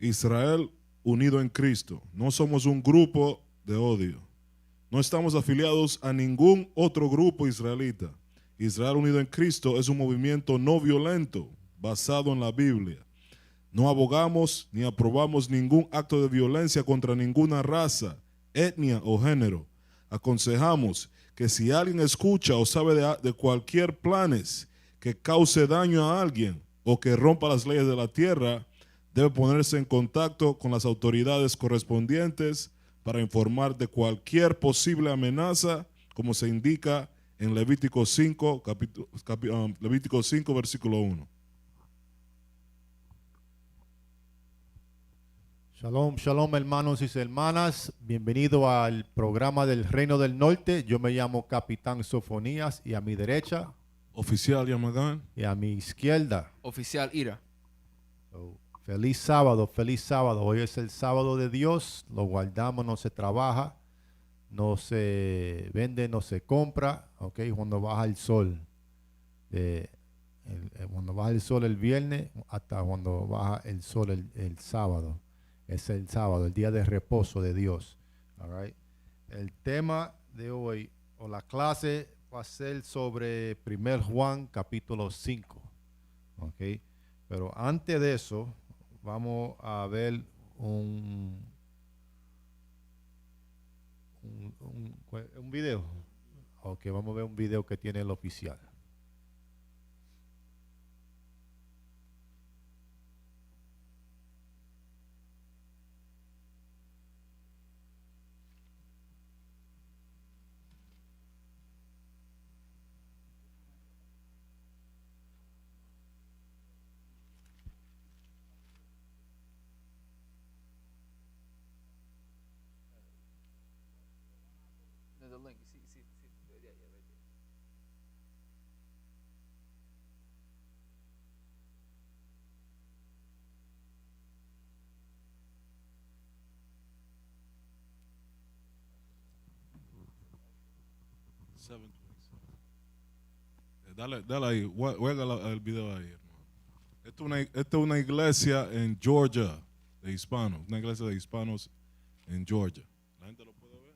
Israel unido en Cristo. No somos un grupo de odio. No estamos afiliados a ningún otro grupo israelita. Israel unido en Cristo es un movimiento no violento basado en la Biblia. No abogamos ni aprobamos ningún acto de violencia contra ninguna raza, etnia o género. Aconsejamos que si alguien escucha o sabe de cualquier planes que cause daño a alguien o que rompa las leyes de la tierra, debe ponerse en contacto con las autoridades correspondientes para informar de cualquier posible amenaza, como se indica en Levítico 5, Levítico 5, versículo 1. Shalom, shalom hermanos y hermanas, bienvenido al programa del Reino del Norte. Yo me llamo Capitán Sofonías y a mi derecha, Oficial Yamagán, y a mi izquierda, Oficial Ira. Feliz sábado, feliz sábado. Hoy es el sábado de Dios, lo guardamos, no se trabaja, no se vende, no se compra, ¿ok? Cuando baja el sol, cuando baja el sol el viernes hasta cuando baja el sol el sábado. Es el sábado, el día de reposo de Dios. All right. El tema de hoy, o la clase, va a ser sobre 1 Juan capítulo 5. Okay. Pero antes de eso, vamos a ver un video. Ok, vamos a ver un video que tiene el oficial. Dale ahí, juega el video ahí, hermano. Esta es una iglesia en Georgia de hispanos, una iglesia de hispanos en Georgia. ¿La gente lo puede ver?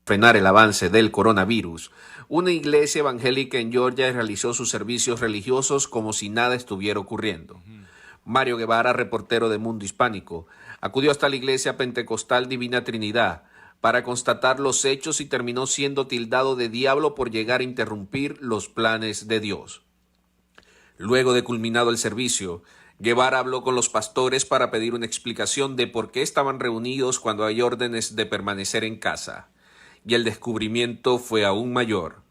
Frenar el avance del coronavirus, una iglesia evangélica en Georgia realizó sus servicios religiosos como si nada estuviera ocurriendo. Mario Guevara, reportero de Mundo Hispánico, acudió hasta la iglesia pentecostal Divina Trinidad para constatar los hechos y terminó siendo tildado de diablo por llegar a interrumpir los planes de Dios. Luego de culminado el servicio, Guevara habló con los pastores para pedir una explicación de por qué estaban reunidos cuando hay órdenes de permanecer en casa. Y el descubrimiento fue aún mayor.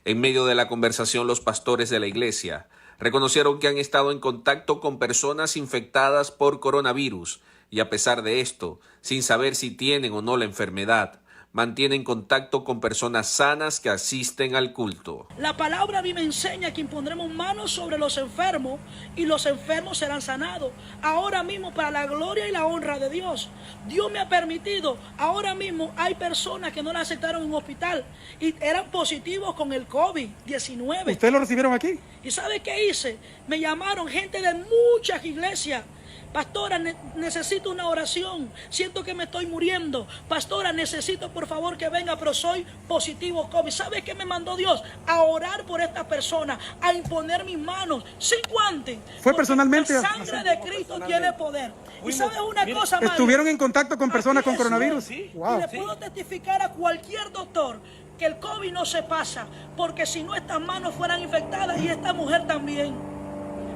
En medio de la conversación, los pastores de la iglesia reconocieron que han estado en contacto con personas infectadas por coronavirus y a pesar de esto, sin saber si tienen o no la enfermedad, mantienen contacto con personas sanas que asisten al culto. La palabra a mí me enseña que impondremos manos sobre los enfermos y los enfermos serán sanados. Ahora mismo, para la gloria y la honra de Dios, Dios me ha permitido, ahora mismo hay personas que no la aceptaron en un hospital y eran positivos con el COVID-19. ¿Ustedes lo recibieron aquí? ¿Y sabe qué hice? Me llamaron gente de muchas iglesias. Pastora, necesito una oración. Siento que me estoy muriendo. Pastora, necesito por favor que venga, pero soy positivo COVID. ¿Sabe qué me mandó Dios? A orar por esta persona, a imponer mis manos sin guantes. ¿Fue personalmente? La sangre de Cristo tiene poder. ¿Y sabes una cosa, Mario? ¿Estuvieron en contacto con personas con Así es, coronavirus? sí. Wow. Y le puedo testificar a cualquier doctor que el COVID no se pasa, porque si no estas manos fueran infectadas y esta mujer también.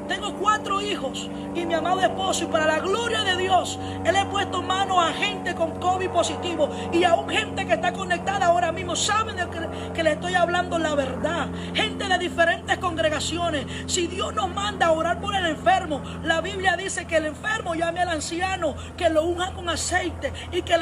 Tengo 4 hijos y mi amado esposo, y para la gloria de Dios, Él he puesto mano a gente con COVID positivo y aún gente que está conectada ahora mismo. Saben de que le estoy hablando la verdad. Gente de diferentes congregaciones. Si Dios nos manda a orar por el enfermo, la Biblia dice que el enfermo llame al anciano, que lo unja con aceite y que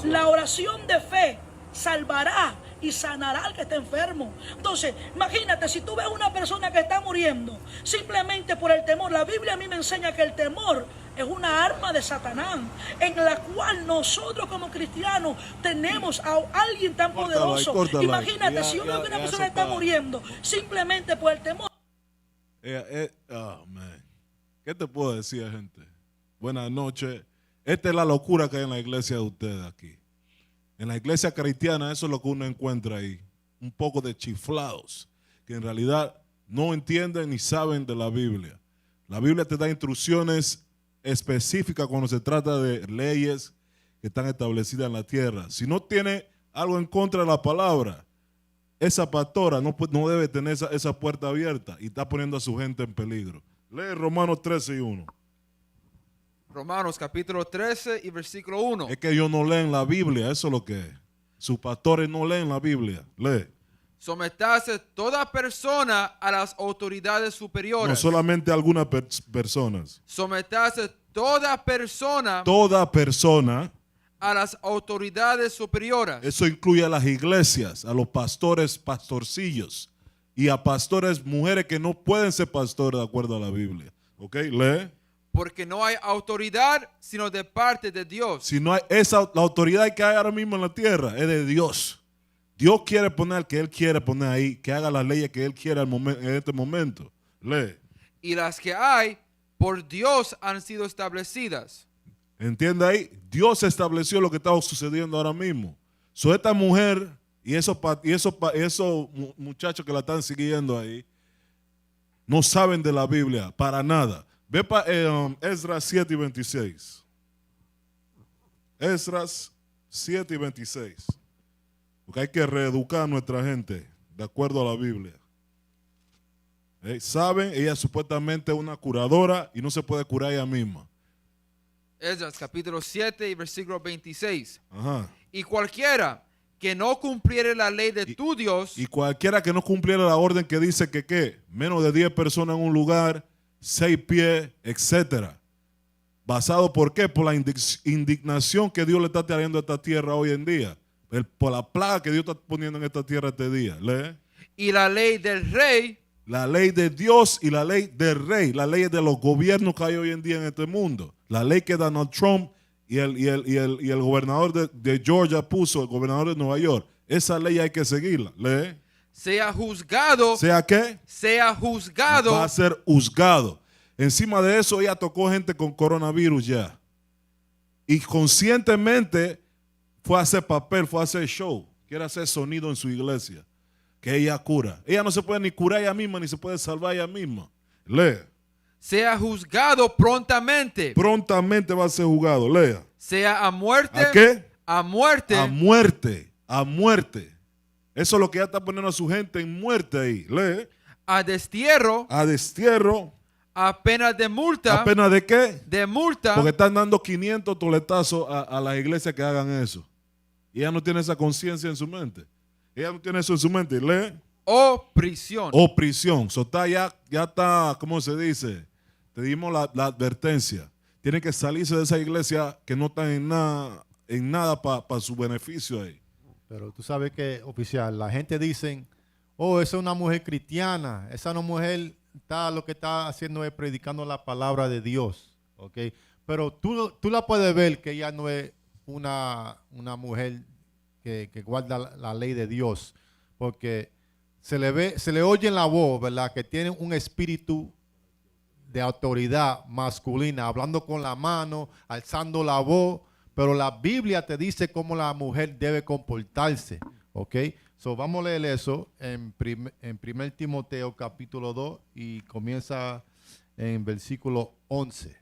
la oración de fe salvará y sanará al que está enfermo. Entonces, imagínate, si tú ves una persona que está muriendo simplemente por el temor, la Biblia a mí me enseña que el temor es una arma de Satanás, en la cual nosotros como cristianos tenemos a alguien tan poderoso. Imagínate, si yo veo que una persona está muriendo simplemente por el temor. ¿Qué te puedo decir, gente? Buenas noches. Esta es la locura que hay en la iglesia de ustedes aquí. En la iglesia cristiana eso es lo que uno encuentra ahí. Un poco de chiflados que en realidad no entienden ni saben de la Biblia. La Biblia te da instrucciones específicas cuando se trata de leyes que están establecidas en la tierra. Si no tiene algo en contra de la palabra, esa pastora no debe tener esa puerta abierta y está poniendo a su gente en peligro. Lee Romanos 13:1. Romanos capítulo 13 y versículo 1. Es que ellos no leen la Biblia, eso es lo que es. Sus pastores no leen la Biblia. Lee. Someterse toda persona a las autoridades superiores. No solamente algunas personas. Someterse toda persona. Toda persona. A las autoridades superiores. Eso incluye a las iglesias, a los pastores, pastorcillos y a pastores, mujeres que no pueden ser pastores de acuerdo a la Biblia. ¿Ok? Lee. Porque no hay autoridad sino de parte de Dios. Si no hay la autoridad que hay ahora mismo en la tierra es de Dios. Dios quiere poner al que Él quiere poner ahí, que haga las leyes que Él quiere en este momento. Lee. Y las que hay por Dios han sido establecidas. ¿Entiende ahí? Dios estableció lo que está sucediendo ahora mismo. Esta mujer y esos muchachos que la están siguiendo ahí no saben de la Biblia para nada. Ve para Esdras 7 y 26. Esdras 7 y 26. Porque hay que reeducar a nuestra gente de acuerdo a la Biblia. ¿Saben? Ella es supuestamente una curadora y no se puede curar ella misma. Esdras capítulo 7 y versículo 26. Ajá. Y cualquiera que no cumpliere la ley de tu Dios. Y cualquiera que no cumpliera la orden que dice que ¿qué? Menos de 10 personas en un lugar, 6 pies, etcétera. ¿Basado por qué? Por la indignación que Dios le está trayendo a esta tierra hoy en día. Por la plaga que Dios está poniendo en esta tierra este día. Lee. Y la ley del rey La ley de Dios y la ley del rey, la ley de los gobiernos que hay hoy en día en este mundo. La ley que Donald Trump y el gobernador de Georgia puso, el gobernador de Nueva York. Esa ley hay que seguirla. Lee. sea juzgado, ¿Sea qué? sea juzgado, Va a ser juzgado. Encima de eso, ella tocó gente con coronavirus ya. Y conscientemente fue a hacer papel, fue a hacer show. Quiere hacer sonido en su iglesia. Que ella cura. Ella no se puede ni curar ella misma, ni se puede salvar ella misma. Lee. sea juzgado prontamente, Prontamente va a ser juzgado. Lea. sea a muerte, ¿A qué? a muerte, A muerte. A muerte. Eso es lo que ella está poniendo a su gente en muerte ahí. Lee. a destierro, A destierro. a pena de multa, ¿A pena de qué? de multa, Porque están dando 500 toletazos a las iglesias que hagan eso. Y ella no tiene esa conciencia en su mente. Ella no tiene eso en su mente. Lee. o prisión. O prisión. So, ya está, ¿cómo se dice? Te dimos la advertencia. Tienen que salirse de esa iglesia que no está en nada para su beneficio ahí. Pero tú sabes que, oficial, la gente dice, oh, esa es una mujer cristiana, esa no mujer lo que está haciendo es predicando la palabra de Dios, ¿ok? Pero tú la puedes ver que ella no es una mujer que guarda la ley de Dios, porque se le oye en la voz, ¿verdad? Que tiene un espíritu de autoridad masculina, hablando con la mano, alzando la voz, pero la Biblia te dice cómo la mujer debe comportarse, ¿ok? So, vamos a leer eso en 1 Timoteo capítulo 2 y comienza en versículo 11.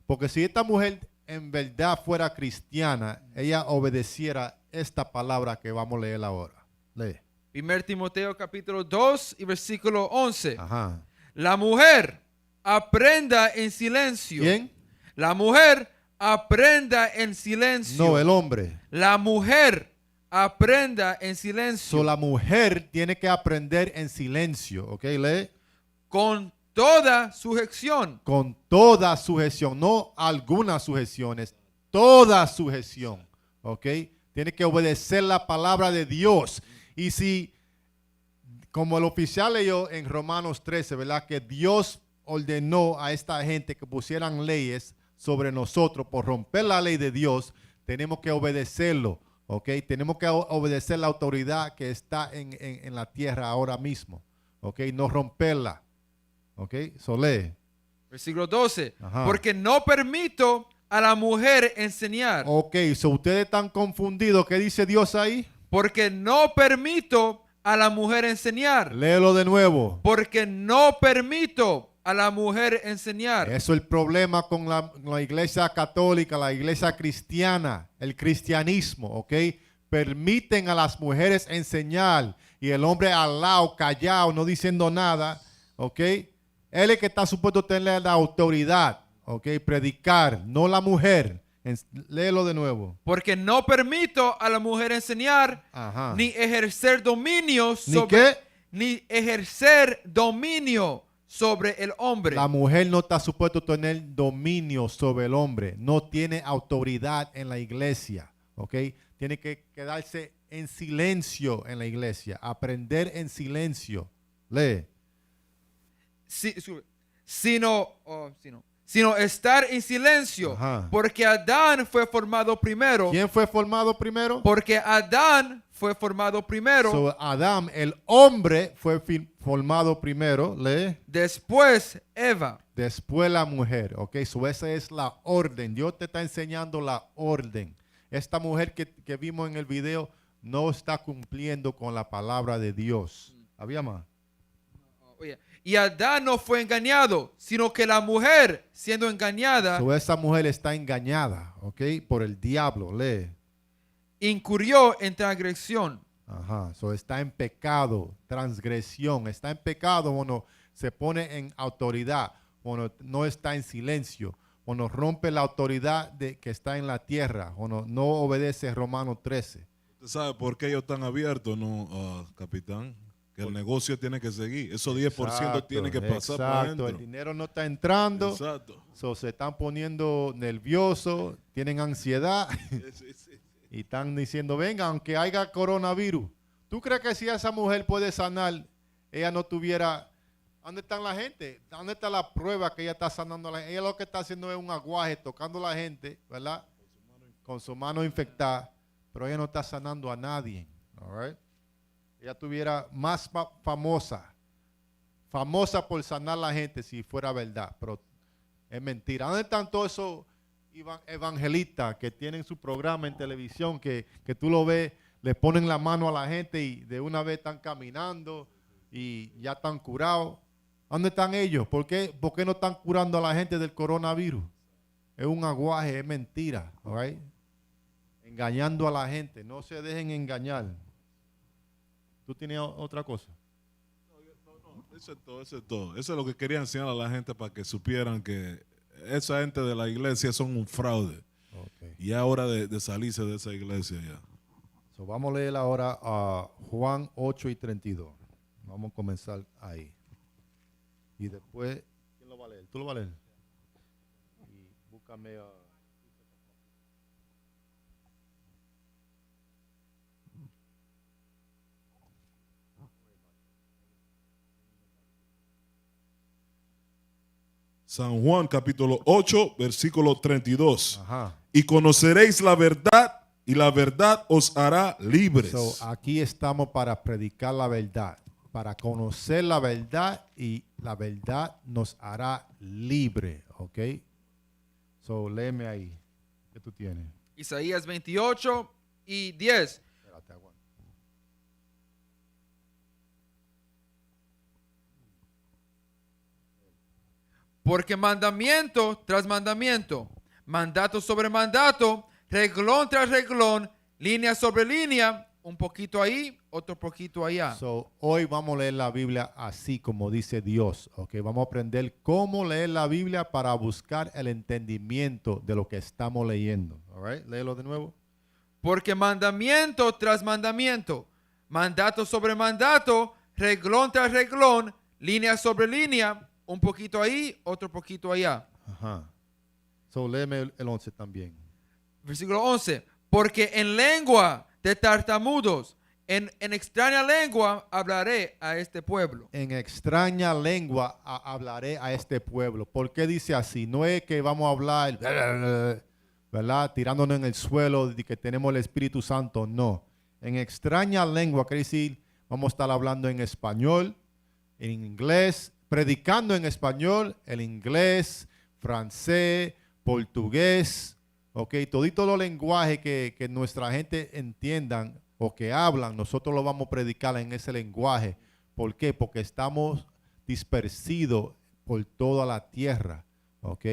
Porque si esta mujer en verdad fuera cristiana, ella obedeciera esta palabra que vamos a leer ahora. Lee. 1 Timoteo capítulo 2 y versículo 11. Ajá. La mujer aprenda en silencio. ¿Quién? La mujer aprenda en silencio. No, el hombre. La mujer aprenda en silencio. So, la mujer tiene que aprender en silencio, ¿ok? Lee. Con toda sujeción. Con toda sujeción, no algunas sujeciones, toda sujeción, ¿ok? Tiene que obedecer la palabra de Dios. Y si, como el oficial leyó en Romanos 13, ¿verdad? Que Dios ordenó a esta gente que pusieran leyes sobre nosotros por romper la ley de Dios, tenemos que obedecerlo, ¿ok? Tenemos que obedecer la autoridad que está en la tierra ahora mismo, ¿ok? No romperla, ¿ok? So lee. Versículo 12. Ajá. Porque no permito a la mujer enseñar. Ok, so ustedes están confundidos. ¿Qué dice Dios ahí? Porque no permito a la mujer enseñar. Léelo de nuevo. Porque no permito a la mujer enseñar. Eso es el problema con la iglesia católica, la iglesia cristiana, el cristianismo, ¿ok? Permiten a las mujeres enseñar y el hombre al lado, callado, no diciendo nada, ¿ok? Él es el que está supuesto a tener la autoridad, ¿ok? Predicar, no la mujer. Léelo de nuevo. Porque no permito a la mujer enseñar, Ajá. ni ejercer dominio ¿Ni sobre, qué? ni ejercer dominio sobre el hombre. La mujer no está supuesto a tener dominio sobre el hombre. No tiene autoridad en la iglesia, ¿ok? Tiene que quedarse en silencio en la iglesia. Aprender en silencio. Lee. Sino estar en silencio. Ajá. Porque Adán fue formado primero. ¿Quién fue formado primero? Porque Adán fue formado primero. So, Adán, el hombre, fue formado primero. Lee. Después Eva. Después la mujer, ¿ok? So, esa es la orden. Dios te está enseñando la orden. Esta mujer que vimos en el video no está cumpliendo con la palabra de Dios. ¿Había más? Oye, y Adán no fue engañado, sino que la mujer, siendo engañada, So, esa mujer está engañada, ¿ok? Por el diablo, lee. incurrió en transgresión. Ajá, so está en pecado, transgresión, está en pecado cuando se pone en autoridad, cuando no está en silencio, cuando rompe la autoridad que está en la tierra, cuando no obedece Romanos 13. ¿Usted sabe por qué ellos están abiertos, no, capitán? Que el negocio tiene que seguir. Esos 10% tiene que pasar para adentro. El dinero no está entrando, Exacto. so se están poniendo nerviosos, tienen ansiedad. Sí, sí. Y están diciendo, venga, aunque haya coronavirus, ¿tú crees que si esa mujer puede sanar, ella no tuviera ¿Dónde están la gente? ¿Dónde está la prueba que ella está sanando a la gente? Ella lo que está haciendo es un aguaje, tocando a la gente, ¿verdad? Con su mano infectada, pero ella no está sanando a nadie. All right? Ella estuviera más famosa por sanar a la gente si fuera verdad, pero es mentira. ¿Dónde están todos esos evangelistas que tienen su programa en televisión, que tú lo ves, le ponen la mano a la gente y de una vez están caminando y ya están curados? ¿Dónde están ellos? ¿Por qué no están curando a la gente del coronavirus? Es un aguaje, es mentira. All right? Engañando a la gente. No se dejen engañar. ¿Tú tienes otra cosa? Eso es todo, eso es todo. Eso es lo que quería enseñar a la gente para que supieran que esa gente de la iglesia son un fraude. Okay. Y es hora de salirse de esa iglesia ya. So, vamos a leer ahora a Juan 8:32. Vamos a comenzar ahí. Y después, ¿quién lo va a leer? ¿Tú lo vas a leer? Y búscame a... San Juan capítulo 8, versículo 32. Ajá. Y conoceréis la verdad y la verdad os hará libres. So, aquí estamos para predicar la verdad, para conocer la verdad y la verdad nos hará libre, ¿ok? So, léeme ahí. ¿Qué tú tienes? Isaías 28 y 10. Espérate, aguanta. Porque mandamiento tras mandamiento, mandato sobre mandato, reglón tras reglón, línea sobre línea, un poquito ahí, otro poquito allá. So, hoy vamos a leer la Biblia así como dice Dios, ¿ok? Vamos a aprender cómo leer la Biblia para buscar el entendimiento de lo que estamos leyendo, all right? Léelo de nuevo. Porque mandamiento tras mandamiento, mandato sobre mandato, reglón tras reglón, línea sobre línea, un poquito ahí, otro poquito allá. Ajá. So, léeme el 11 también. Versículo 11. Porque en lengua de tartamudos, en extraña lengua hablaré a este pueblo. En extraña lengua hablaré a este pueblo. ¿Por qué dice así? No es que vamos a hablar, ¿verdad? Tirándonos en el suelo de que tenemos el Espíritu Santo. No. En extraña lengua quiere decir, vamos a estar hablando en español, en inglés, predicando en español, el inglés, francés, portugués, ok, todito los lenguajes que nuestra gente entiendan o que hablan, nosotros lo vamos a predicar en ese lenguaje. ¿Por qué? Porque estamos dispersidos por toda la tierra, ok,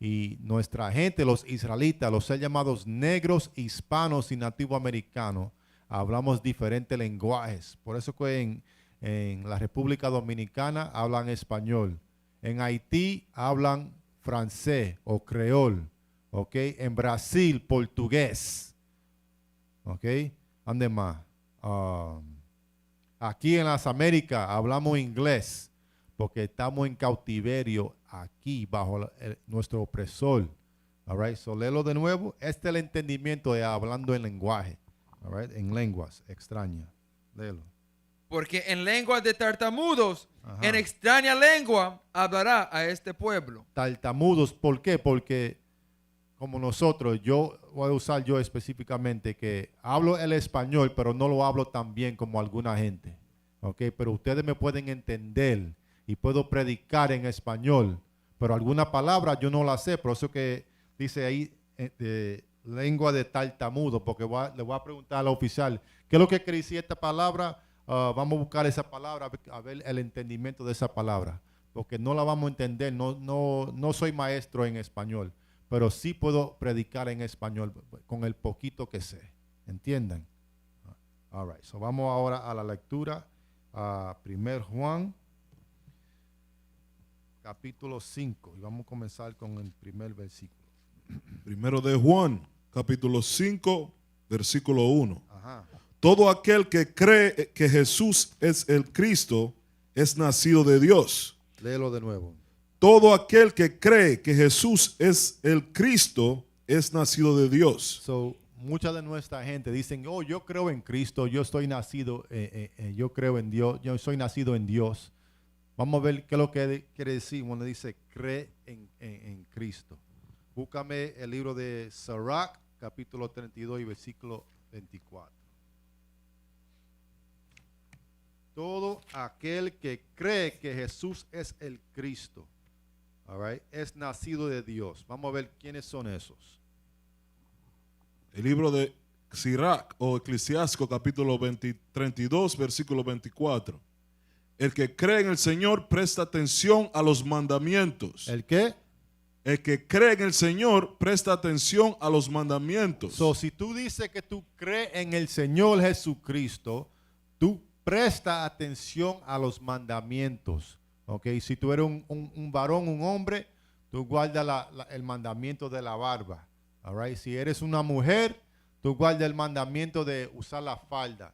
y nuestra gente, los israelitas, los ser llamados negros, hispanos y nativoamericanos, hablamos diferentes lenguajes. Por eso que en la República Dominicana hablan español. En Haití hablan francés o creol. ¿Ok? En Brasil, portugués. ¿Ok? ¿Dónde más? Aquí en las Américas hablamos inglés porque estamos en cautiverio aquí bajo nuestro opresor. All right? So léelo de nuevo. Este es el entendimiento de hablando en lenguaje. All right? En lenguas extrañas. Léelo. Porque en lengua de tartamudos, Ajá. en extraña lengua hablará a este pueblo. Tartamudos, ¿por qué? Porque como nosotros, yo voy a usar yo específicamente que hablo el español, pero no lo hablo tan bien como alguna gente. ¿Ok? Pero ustedes me pueden entender y puedo predicar en español, pero alguna palabra yo no la sé, por eso que dice ahí de lengua de tartamudo, porque le voy a preguntar al oficial, ¿qué es lo que quiere decir esta palabra? Vamos a buscar esa palabra, a ver el entendimiento de esa palabra, porque no la vamos a entender, no soy maestro en español, pero sí puedo predicar en español con el poquito que sé, ¿entienden? All right, so vamos ahora a la lectura, a 1 Juan, capítulo 5, y vamos a comenzar con el primer versículo. Primero de Juan, capítulo 5, versículo 1. Ajá. Todo aquel que cree que Jesús es el Cristo es nacido de Dios. Léelo de nuevo. Todo aquel que cree que Jesús es el Cristo es nacido de Dios. So, mucha de nuestra gente dicen, oh, yo creo en Cristo, yo estoy nacido, yo creo en Dios, yo soy nacido en Dios. Vamos a ver qué es lo que quiere decir cuando dice cree en Cristo. Búscame el libro de Sirach, capítulo 32 y versículo 24. Todo aquel que cree que Jesús es el Cristo, all right, es nacido de Dios. Vamos a ver quiénes son esos. El libro de Sirach o Eclesiástico capítulo 32 versículo 24. El que cree en el Señor presta atención a los mandamientos. ¿El qué? El que cree en el Señor presta atención a los mandamientos. So, si tú dices que tú crees en el Señor Jesucristo, tú presta atención a los mandamientos. Okay? Si tú eres un varón, un hombre, tú guardas el mandamiento de la barba. All right? Si eres una mujer, tú guardas el mandamiento de usar la falda.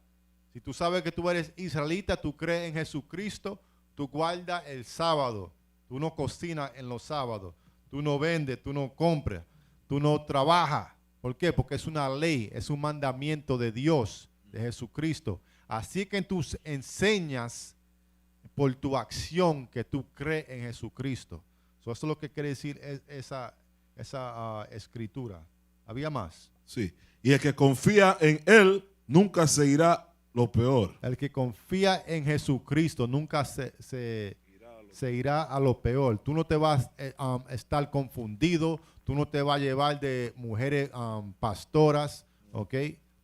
Si tú sabes que tú eres israelita, tú crees en Jesucristo, tú guardas el sábado. Tú no cocinas en los sábados. Tú no vendes, tú no compras, tú no trabajas. ¿Por qué? Porque es una ley, es un mandamiento de Dios, de Jesucristo. Así que tú enseñas por tu acción que tú crees en Jesucristo. Eso es lo que quiere decir esa escritura. ¿Había más? Sí. Y el que confía en Él nunca se irá lo peor. El que confía en Jesucristo nunca se irá a lo peor. Tú no te vas a estar confundido. Tú no te vas a llevar de mujeres pastoras, ¿ok?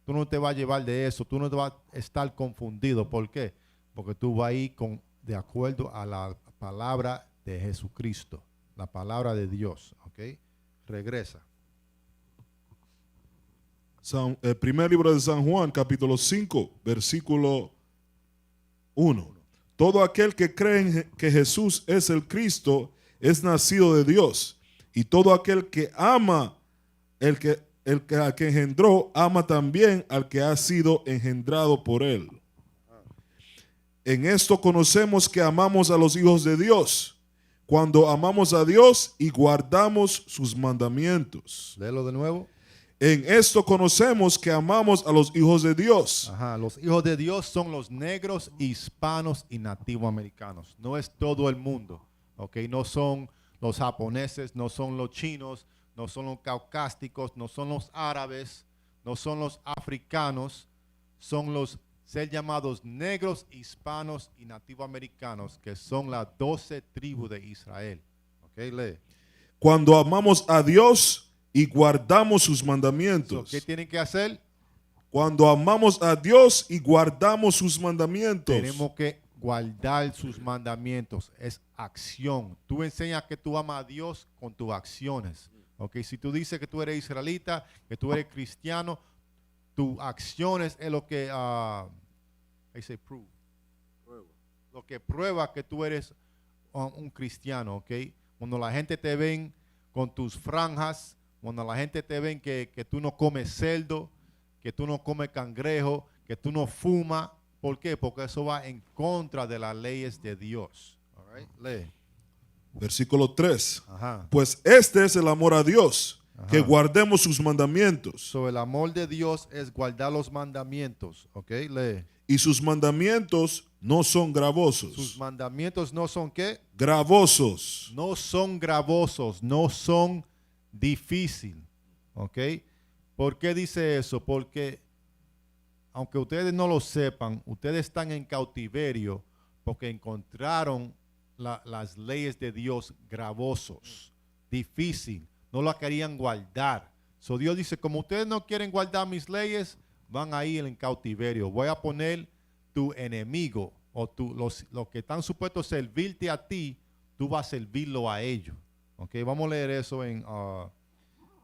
Tú no te vas a llevar de eso. Tú no te vas a estar confundido. ¿Por qué? Porque tú vas a ir de acuerdo a la palabra de Jesucristo, la palabra de Dios, ¿ok? Regresa. El primer libro de San Juan, capítulo 5, versículo 1. Todo aquel que cree que Jesús es el Cristo es nacido de Dios. Y todo aquel que ama al que engendró, ama también al que ha sido engendrado por él. En esto conocemos que amamos a los hijos de Dios, cuando amamos a Dios y guardamos sus mandamientos. Léelo de nuevo. En esto conocemos que amamos a los hijos de Dios. Ajá, los hijos de Dios son los negros, hispanos y nativoamericanos. No es todo el mundo, ¿ok? No son los japoneses, no son los chinos, no son los caucásticos, no son los árabes, no son los africanos, son los ser llamados negros, hispanos y nativoamericanos, que son las 12 tribus de Israel. ¿Ok? Lee. Cuando amamos a Dios y guardamos sus mandamientos. ¿Qué tienen que hacer? Cuando amamos a Dios y guardamos sus mandamientos. Tenemos que guardar sus mandamientos. Es acción. Tú enseñas que tú amas a Dios con tus acciones. ¿Ok? Si tú dices que tú eres israelita, que tú eres cristiano, tus acciones es lo que prove. Lo que prueba que tú eres un cristiano. ¿Ok? Cuando la gente te ven con tus franjas, cuando la gente te ven que tú no comes cerdo, que tú no comes cangrejo, que tú no fumas. ¿Por qué? Porque eso va en contra de las leyes de Dios. All right? Lee. Versículo 3. Ajá. Pues este es el amor a Dios, Ajá. que guardemos sus mandamientos. So, el amor de Dios es guardar los mandamientos. ¿Ok? Lee. Y sus mandamientos no son gravosos. Sus mandamientos no son ¿qué? Gravosos. No son gravosos, no son difíciles. ¿Ok? ¿Por qué dice eso? Porque aunque ustedes no lo sepan, ustedes están en cautiverio porque encontraron las leyes de Dios gravosos, difícil, no las querían guardar. So Dios dice, como ustedes no quieren guardar mis leyes, van a ir en cautiverio. Voy a poner tu enemigo o los que están supuestos a servirte a ti, tú vas a servirlo a ellos. Okay, vamos a leer eso en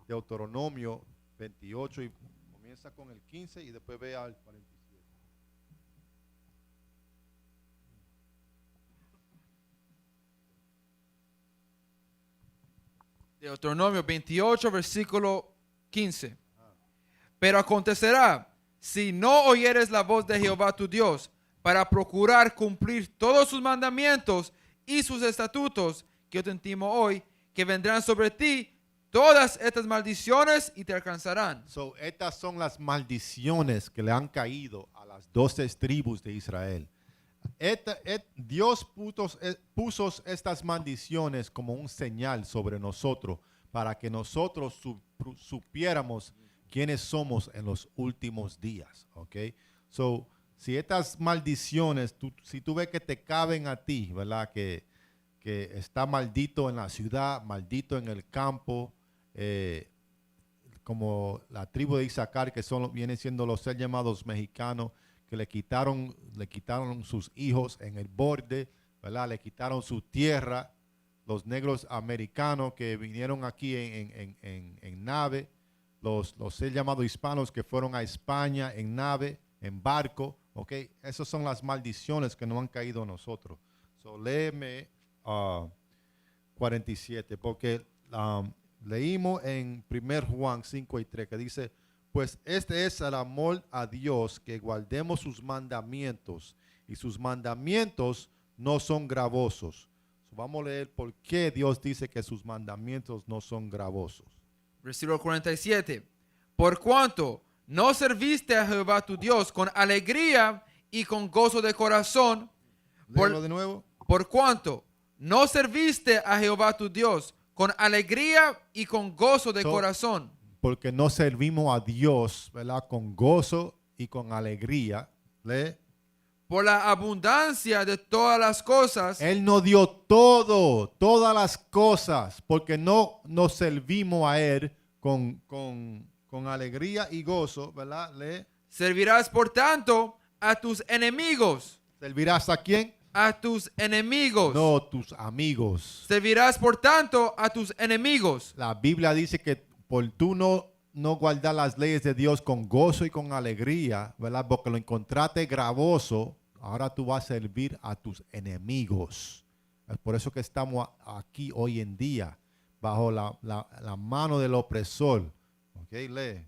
Deuteronomio 28 y comienza con el 15 y después ve al 47. Deuteronomio 28, versículo 15. Pero acontecerá, si no oyeres la voz de Jehová tu Dios, para procurar cumplir todos sus mandamientos y sus estatutos que yo te intimo hoy, que vendrán sobre ti todas estas maldiciones y te alcanzarán. So, estas son las maldiciones que le han caído a las 12 tribus de Israel. Dios puso estas maldiciones como un señal sobre nosotros para que nosotros supiéramos quiénes somos en los últimos días. ¿Ok? So, si estas maldiciones, si tú ves que te caben a ti, ¿verdad? Que está maldito en la ciudad, maldito en el campo, como la tribu de Isaacar, que vienen siendo los ser llamados mexicanos, que le quitaron sus hijos en el borde, ¿verdad? Le quitaron su tierra. Los negros americanos que vinieron aquí en nave, los ser llamados hispanos que fueron a España en nave, en barco, ¿ok? Esas son las maldiciones que nos han caído a nosotros. So, léeme 47, porque leímos en 1 Juan 5:3 que dice, pues este es el amor a Dios, que guardemos sus mandamientos, y sus mandamientos no son gravosos. So, vamos a leer por qué Dios dice que sus mandamientos no son gravosos. Versículo 47. Por cuanto no serviste a Jehová tu Dios con alegría y con gozo de corazón. Léelo de nuevo. Por cuanto no serviste a Jehová tu Dios con alegría y con gozo de corazón. Porque no servimos a Dios, ¿verdad? Con gozo y con alegría. Lee. Por la abundancia de todas las cosas. Él nos dio todas las cosas, porque no nos servimos a Él con alegría y gozo, ¿verdad? Lee. Servirás por tanto a tus enemigos. ¿Servirás a quién? A tus enemigos. No, tus amigos. Servirás por tanto a tus enemigos. La Biblia dice que por tú no guardar las leyes de Dios con gozo y con alegría, ¿verdad? Porque lo encontraste gravoso, ahora tú vas a servir a tus enemigos. Es por eso que estamos aquí hoy en día, bajo la mano del opresor. ¿Ok? Lee.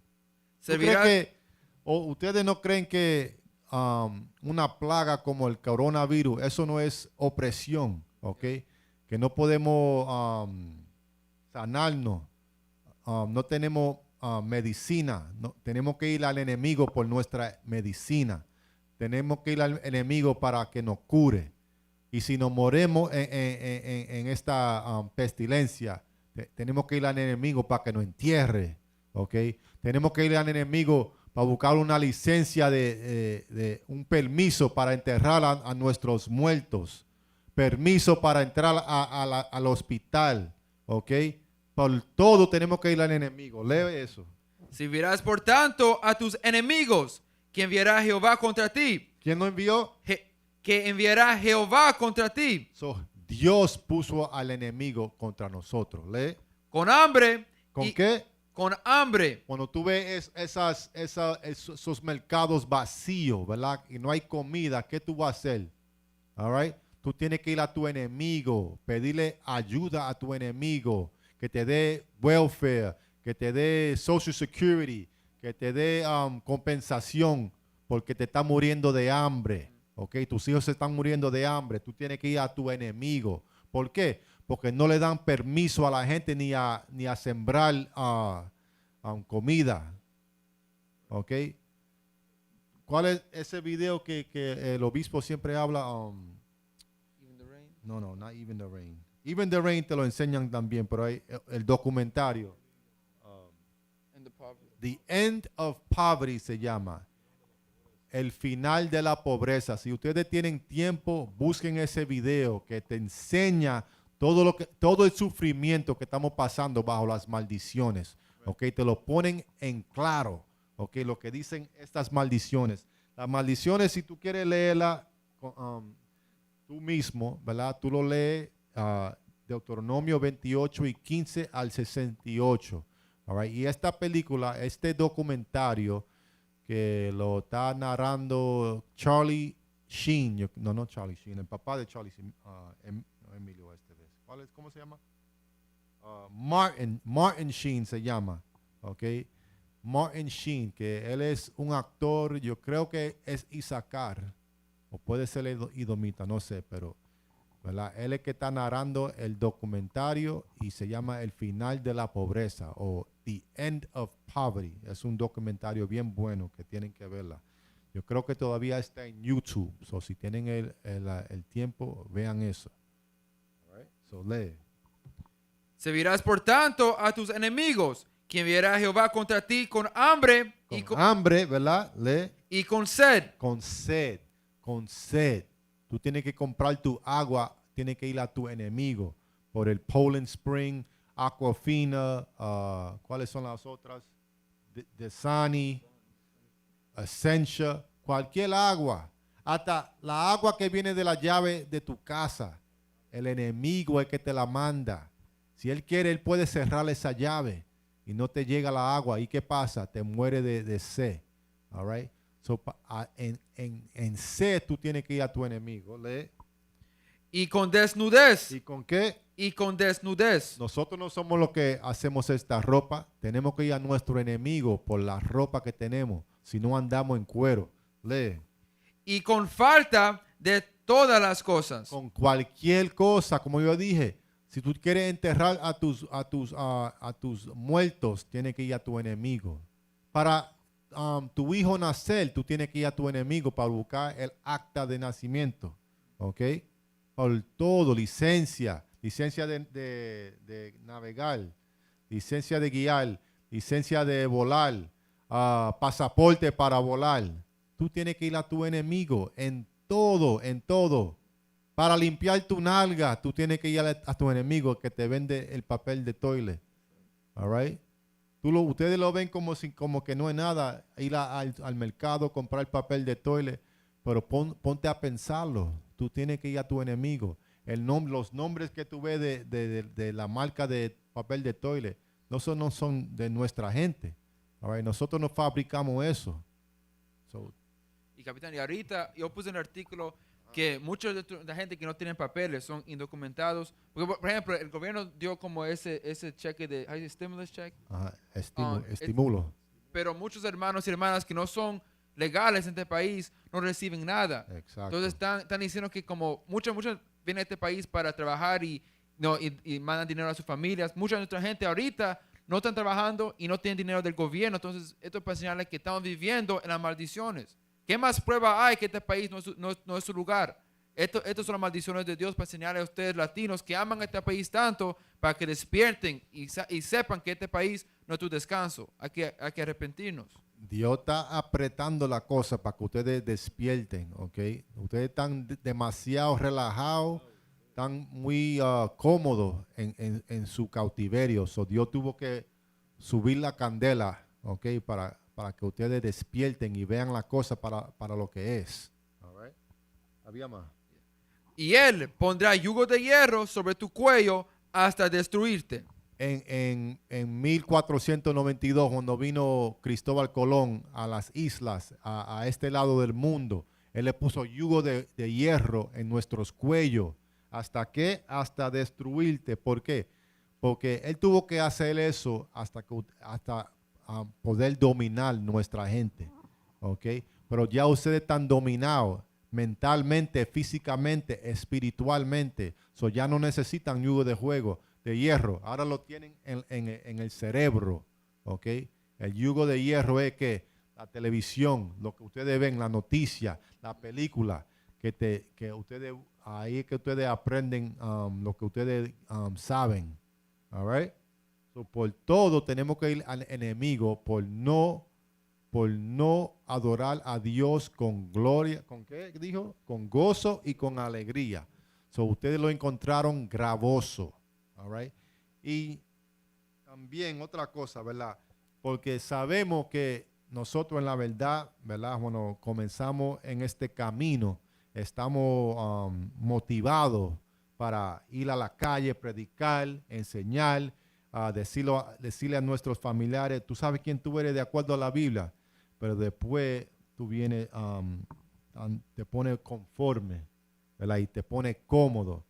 ¿Ustedes no creen que una plaga como el coronavirus, eso no es opresión? ¿Ok? Que no podemos sanarnos. No tenemos medicina, tenemos que ir al enemigo por nuestra medicina, tenemos que ir al enemigo para que nos cure, y si nos moremos en esta pestilencia, tenemos que ir al enemigo para que nos entierre, ¿ok? Tenemos que ir al enemigo para buscar una licencia de un permiso para enterrar a nuestros muertos, permiso para entrar al hospital, ¿ok? Por todo tenemos que ir al enemigo. Lee eso. Servirás por tanto a tus enemigos, que enviará Jehová contra ti. ¿Quién nos envió? Que enviará Jehová contra ti. Dios puso al enemigo contra nosotros. Lee. Con hambre. ¿Con qué? Con hambre. Cuando tú ves esos mercados vacíos, ¿verdad? Y no hay comida, ¿qué tú vas a hacer? All right? Tú tienes que ir a tu enemigo, pedirle ayuda a tu enemigo, que te dé welfare, que te dé social security, que te dé compensación, porque te está muriendo de hambre. ¿Ok? Tus hijos se están muriendo de hambre. Tú tienes que ir a tu enemigo. ¿Por qué? Porque no le dan permiso a la gente ni a sembrar comida. ¿Ok? ¿Cuál es ese video que el obispo siempre habla? Even the rain. No, not Even the Rain. Even the Rain te lo enseñan también, pero hay el documentario. And the poverty. The End of Poverty se llama. El final de la pobreza. Si ustedes tienen tiempo, busquen ese video que te enseña todo el sufrimiento que estamos pasando bajo las maldiciones. ¿Ok? Te lo ponen en claro. ¿Ok? Lo que dicen estas maldiciones. Las maldiciones, si tú quieres leerla tú mismo, ¿verdad? Tú lo lees Deuteronomio 28 y 15 al 68. All right? Y esta película, este documentario que lo está narrando Charlie Sheen, no Charlie Sheen, el papá de Charlie Sheen, Emilio este vez. ¿Cómo se llama? Martin Sheen se llama, ¿ok? Martin Sheen, que él es un actor, yo creo que es Isaacar, o puede ser Idomita, no sé, pero ¿verdad? Él es que está narrando el documentario y se llama El final de la pobreza o The End of Poverty. Es un documentario bien bueno que tienen que verla. Yo creo que todavía está en YouTube. So, si tienen el tiempo, vean eso. All right? So, lee. Servirás por tanto a tus enemigos, quien viera a Jehová contra ti con hambre Con hambre, ¿verdad? Lee. y con sed. Con sed. Con sed. Tú tienes que comprar tu agua. Tienes que ir a tu enemigo. Por el Poland Spring, Aquafina. ¿Cuáles son las otras? Dasani. Essentia, cualquier agua, hasta la agua que viene de la llave de tu casa, el enemigo es que te la manda. Si él quiere, él puede cerrar esa llave y no te llega la agua. ¿Y qué pasa? Te muere de sed. All right? So, en sed tú tienes que ir a tu enemigo. Lee. Y con desnudez. ¿Y con qué? Y con desnudez. Nosotros no somos los que hacemos esta ropa. Tenemos que ir a nuestro enemigo por la ropa que tenemos. Si no andamos en cuero. Lee. Y con falta de todas las cosas. Con cualquier cosa, como yo dije. Si tú quieres enterrar a tus muertos, tienes que ir a tu enemigo. Para tu hijo nacer, tú tienes que ir a tu enemigo para buscar el acta de nacimiento. ¿Ok? Por todo, licencia de navegar, licencia de guiar, licencia de volar, pasaporte para volar. Tú tienes que ir a tu enemigo en todo, en todo. Para limpiar tu nalga, tú tienes que ir a tu enemigo que te vende el papel de toilet. All right? Ustedes lo ven como que no es nada ir al mercado, comprar papel de toilet, pero ponte a pensarlo. Tú tienes que ir a tu enemigo. Los nombres que tú ves de la marca de papel de toilet no son de nuestra gente. All right? Nosotros no fabricamos eso. So, Y capitán, y ahorita yo puse un artículo que mucha de la gente que no tienen papeles son indocumentados. Porque, por ejemplo, el gobierno dio como ese cheque de, ¿how do you say, stimulus check? ajá, Ah, estimulo. Pero muchos hermanos y hermanas que no son legales en este país no reciben nada. Exacto. Entonces están diciendo que como muchos vienen a este país para trabajar y mandan dinero a sus familias. Mucha de nuestra gente ahorita no están trabajando y no tienen dinero del gobierno. Entonces esto es para señalar que estamos viviendo en las maldiciones. ¿Qué más prueba hay que este país no es su lugar? Estas son las maldiciones de Dios para señalar a ustedes latinos que aman a este país tanto para que despierten y sepan que este país no es tu descanso. Hay que arrepentirnos. Dios está apretando la cosa para que ustedes despierten, ¿ok? Ustedes están demasiado relajados, están muy cómodos en su cautiverio. So, Dios tuvo que subir la candela, ¿ok? Para que ustedes despierten y vean la cosa para lo que es. All right? Había más. Y él pondrá yugo de hierro sobre tu cuello hasta destruirte. En 1492, cuando vino Cristóbal Colón a las islas, a este lado del mundo, él le puso yugo de hierro en nuestros cuellos. ¿Hasta qué? Hasta destruirte. ¿Por qué? Porque él tuvo que hacer eso hasta poder dominar nuestra gente. ¿Ok? Pero ya ustedes están dominados mentalmente, físicamente, espiritualmente. So ya no necesitan yugo de hierro. Ahora lo tienen en el cerebro. ¿Ok? El yugo de hierro es que la televisión, lo que ustedes ven, la noticia, la película, que ustedes, ahí es que ustedes aprenden lo que ustedes saben. All right? So, por todo tenemos que ir al enemigo por no adorar a Dios con gloria. ¿Con qué dijo? Con gozo y con alegría. So, ustedes lo encontraron gravoso. All right? Y también otra cosa, ¿verdad? Porque sabemos que nosotros en la verdad, ¿verdad? Bueno, comenzamos en este camino, estamos motivados para ir a la calle, predicar, enseñar, decirle a nuestros familiares, tú sabes quién tú eres de acuerdo a la Biblia, pero después tú vienes, te pones conforme, ¿verdad? Y te pones cómodo,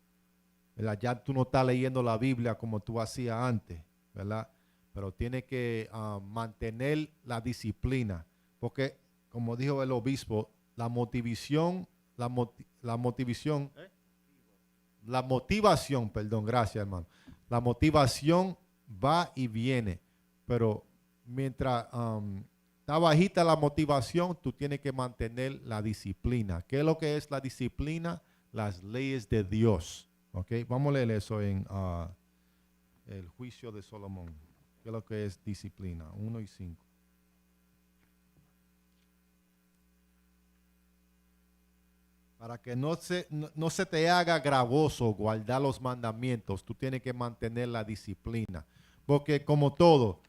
¿verdad? Ya tú no estás leyendo la Biblia como tú hacías antes, ¿verdad? Pero tienes que mantener la disciplina, porque como dijo el obispo, la motivación, perdón, gracias hermano, la motivación va y viene, pero mientras está bajita la motivación, tú tienes que mantener la disciplina. ¿Qué es lo que es la disciplina? Las leyes de Dios. ¿Ok? Vamos a leer eso en el juicio de Salomón. ¿Qué es lo que es disciplina? 1 y 5. Para que no se te haga gravoso guardar los mandamientos, tú tienes que mantener la disciplina. Porque como todo,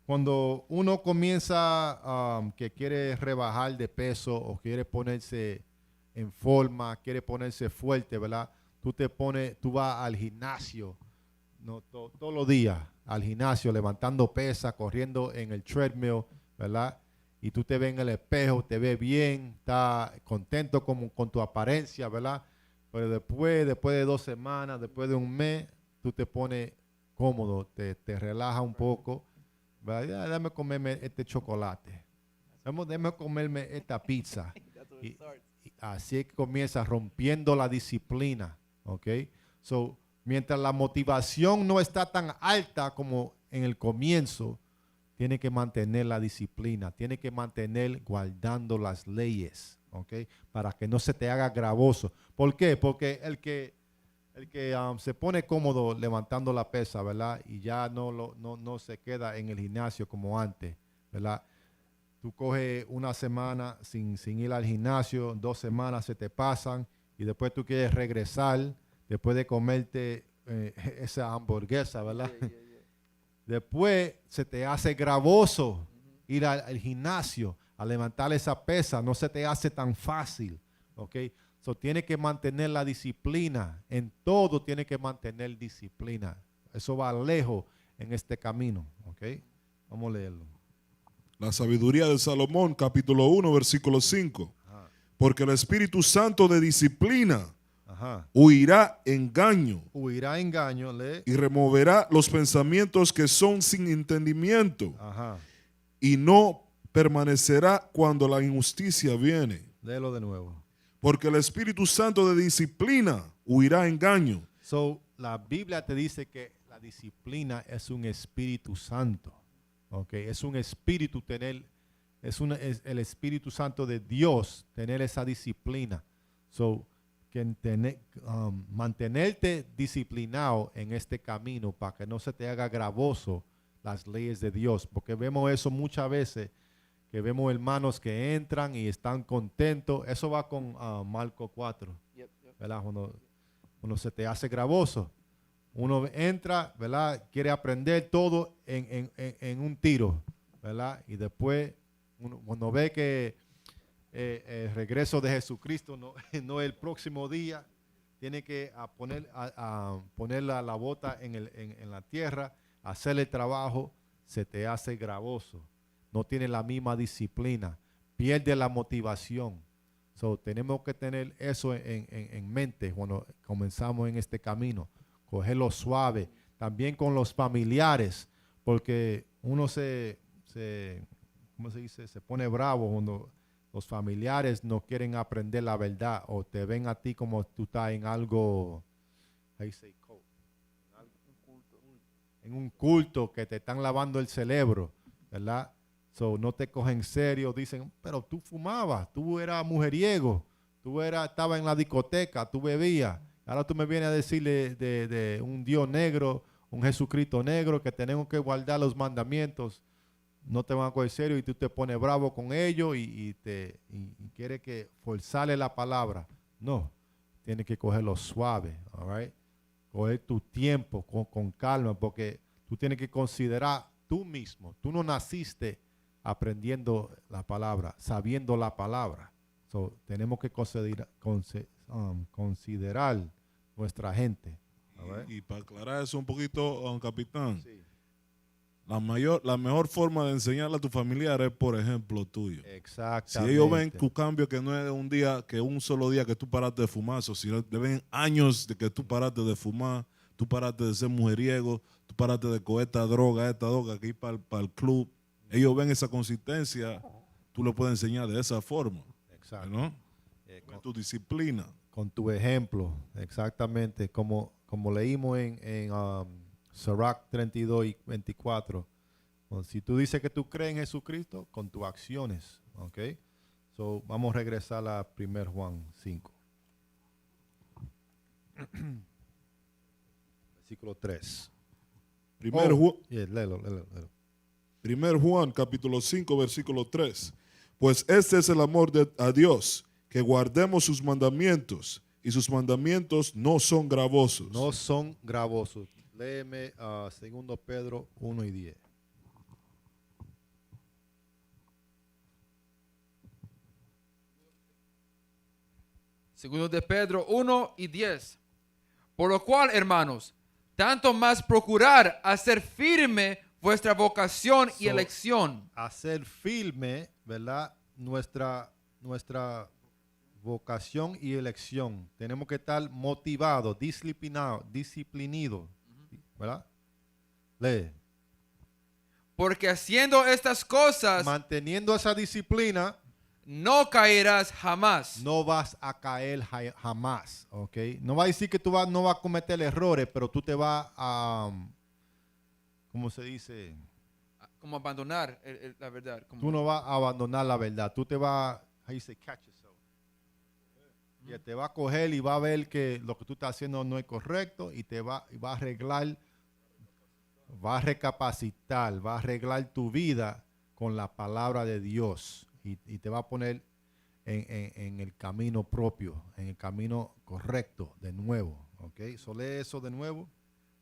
cuando uno comienza que quiere rebajar de peso o quiere ponerse en forma, quiere ponerse fuerte, ¿verdad? Tú vas al gimnasio, no, todos los días, al gimnasio, levantando pesas, corriendo en el treadmill, ¿verdad? Y tú te ves en el espejo, te ves bien, estás contento con tu apariencia, ¿verdad? Pero después de 2 semanas, después de un mes, tú te pones cómodo, te relajas un poco, ¿verdad? Ya, déjame comerme este chocolate, déjame comerme esta pizza. Y así es que comienza rompiendo la disciplina, ¿ok? So, mientras la motivación no está tan alta como en el comienzo, tiene que mantener la disciplina, tiene que mantener guardando las leyes, ¿ok? Para que no se te haga gravoso. ¿Por qué? Porque el que se pone cómodo levantando la pesa, ¿verdad? Y ya no se queda en el gimnasio como antes, ¿verdad? Tú coges una semana sin ir al gimnasio, 2 semanas se te pasan y después tú quieres regresar después de comerte esa hamburguesa, ¿verdad? Después se te hace gravoso ir al gimnasio, a levantar esa pesa, no se te hace tan fácil, ¿ok? So, tiene que mantener la disciplina, en todo tiene que mantener disciplina. Eso va lejos en este camino, ¿ok? Vamos a leerlo. La sabiduría de Salomón, capítulo 1, versículo 5. Porque el Espíritu Santo de disciplina huirá engaño Huirá engaño, y removerá los pensamientos que son sin entendimiento y no permanecerá cuando la injusticia viene. Léelo de nuevo. Porque el Espíritu Santo de disciplina huirá engaño. So, la Biblia te dice que la disciplina es un Espíritu Santo. Okay, es un espíritu es el Espíritu Santo de Dios tener esa disciplina. So, mantenerte disciplinado en este camino para que no se te haga gravoso las leyes de Dios, porque vemos eso muchas veces, que vemos hermanos que entran y están contentos. Eso va con Marcos 4, ¿verdad? Cuando se te hace gravoso. Uno entra, ¿verdad? Quiere aprender todo en un tiro, ¿verdad? Y después, cuando ve que el regreso de Jesucristo no es el próximo día, tiene que poner la bota en la tierra, hacer el trabajo, se te hace gravoso. No tiene la misma disciplina, pierde la motivación. So, tenemos que tener eso en mente cuando comenzamos en este camino. Cogerlo suave, también con los familiares, porque uno ¿cómo se dice? Se pone bravo cuando los familiares no quieren aprender la verdad o te ven a ti como tú estás en algo, en un culto que te están lavando el cerebro, ¿verdad? So, no te cogen en serio, dicen, pero tú fumabas, tú eras mujeriego, estabas en la discoteca, tú bebías. Ahora tú me vienes a decirle de un Dios negro, un Jesucristo negro, que tenemos que guardar los mandamientos. No te van a coger serio y tú te pones bravo con ellos y quieres que forzarle la palabra. No, tienes que cogerlo suave, all right? Coger tu tiempo con calma, porque tú tienes que considerar tú mismo. Tú no naciste aprendiendo la palabra, sabiendo la palabra. So, tenemos que considerar nuestra gente. Y para aclarar eso un poquito, capitán, Sí. la mejor forma de enseñarle a tu familiar es por ejemplo tuyo. Si Exactamente. ellos ven tu cambio que no es de un día, que un solo día que tú paraste de fumar, o si ven años de que tú paraste de fumar, tú paraste de ser mujeriego, tú paraste de coger esta droga que ir para el club, ellos ven esa consistencia, tú le puedes enseñar de esa forma. Exacto. ¿No? Con tu disciplina. Con tu ejemplo, exactamente, como leímos en Sirach 32 y 24, Well, si tú dices que tú crees en Jesucristo, con tus acciones, ¿ok? So, vamos a regresar a 1 Juan 5. Versículo 3. Primer, Ju- Léelo. Primer Juan capítulo 5 versículo 3. Pues este es el amor a Dios, que guardemos sus mandamientos, y sus mandamientos no son gravosos. No son gravosos. Léeme 2 Pedro 1 y 10. Segundo de Pedro 1 y 10. Por lo cual, hermanos, tanto más procurar hacer firme vuestra vocación y So, elección. Hacer firme, ¿verdad? Nuestra vocación y elección. Tenemos que estar motivados, disciplinados, ¿verdad? Lee. Porque haciendo estas cosas Manteniendo esa disciplina, no caerás jamás. no vas a caer jamás, ¿ok? No va a decir que no vas a cometer errores, pero tú te vas a, ¿cómo se dice? Como abandonar la verdad. Como- Tú no vas a abandonar la verdad. Tú te vas, how you say, catch yourself. Y te va a coger y va a ver que lo que tú estás haciendo no es correcto y va a arreglar, va a recapacitar, va a arreglar tu vida con la palabra de Dios y te va a poner en el camino propio, en el camino correcto de nuevo. ¿Ok? So lee eso de nuevo.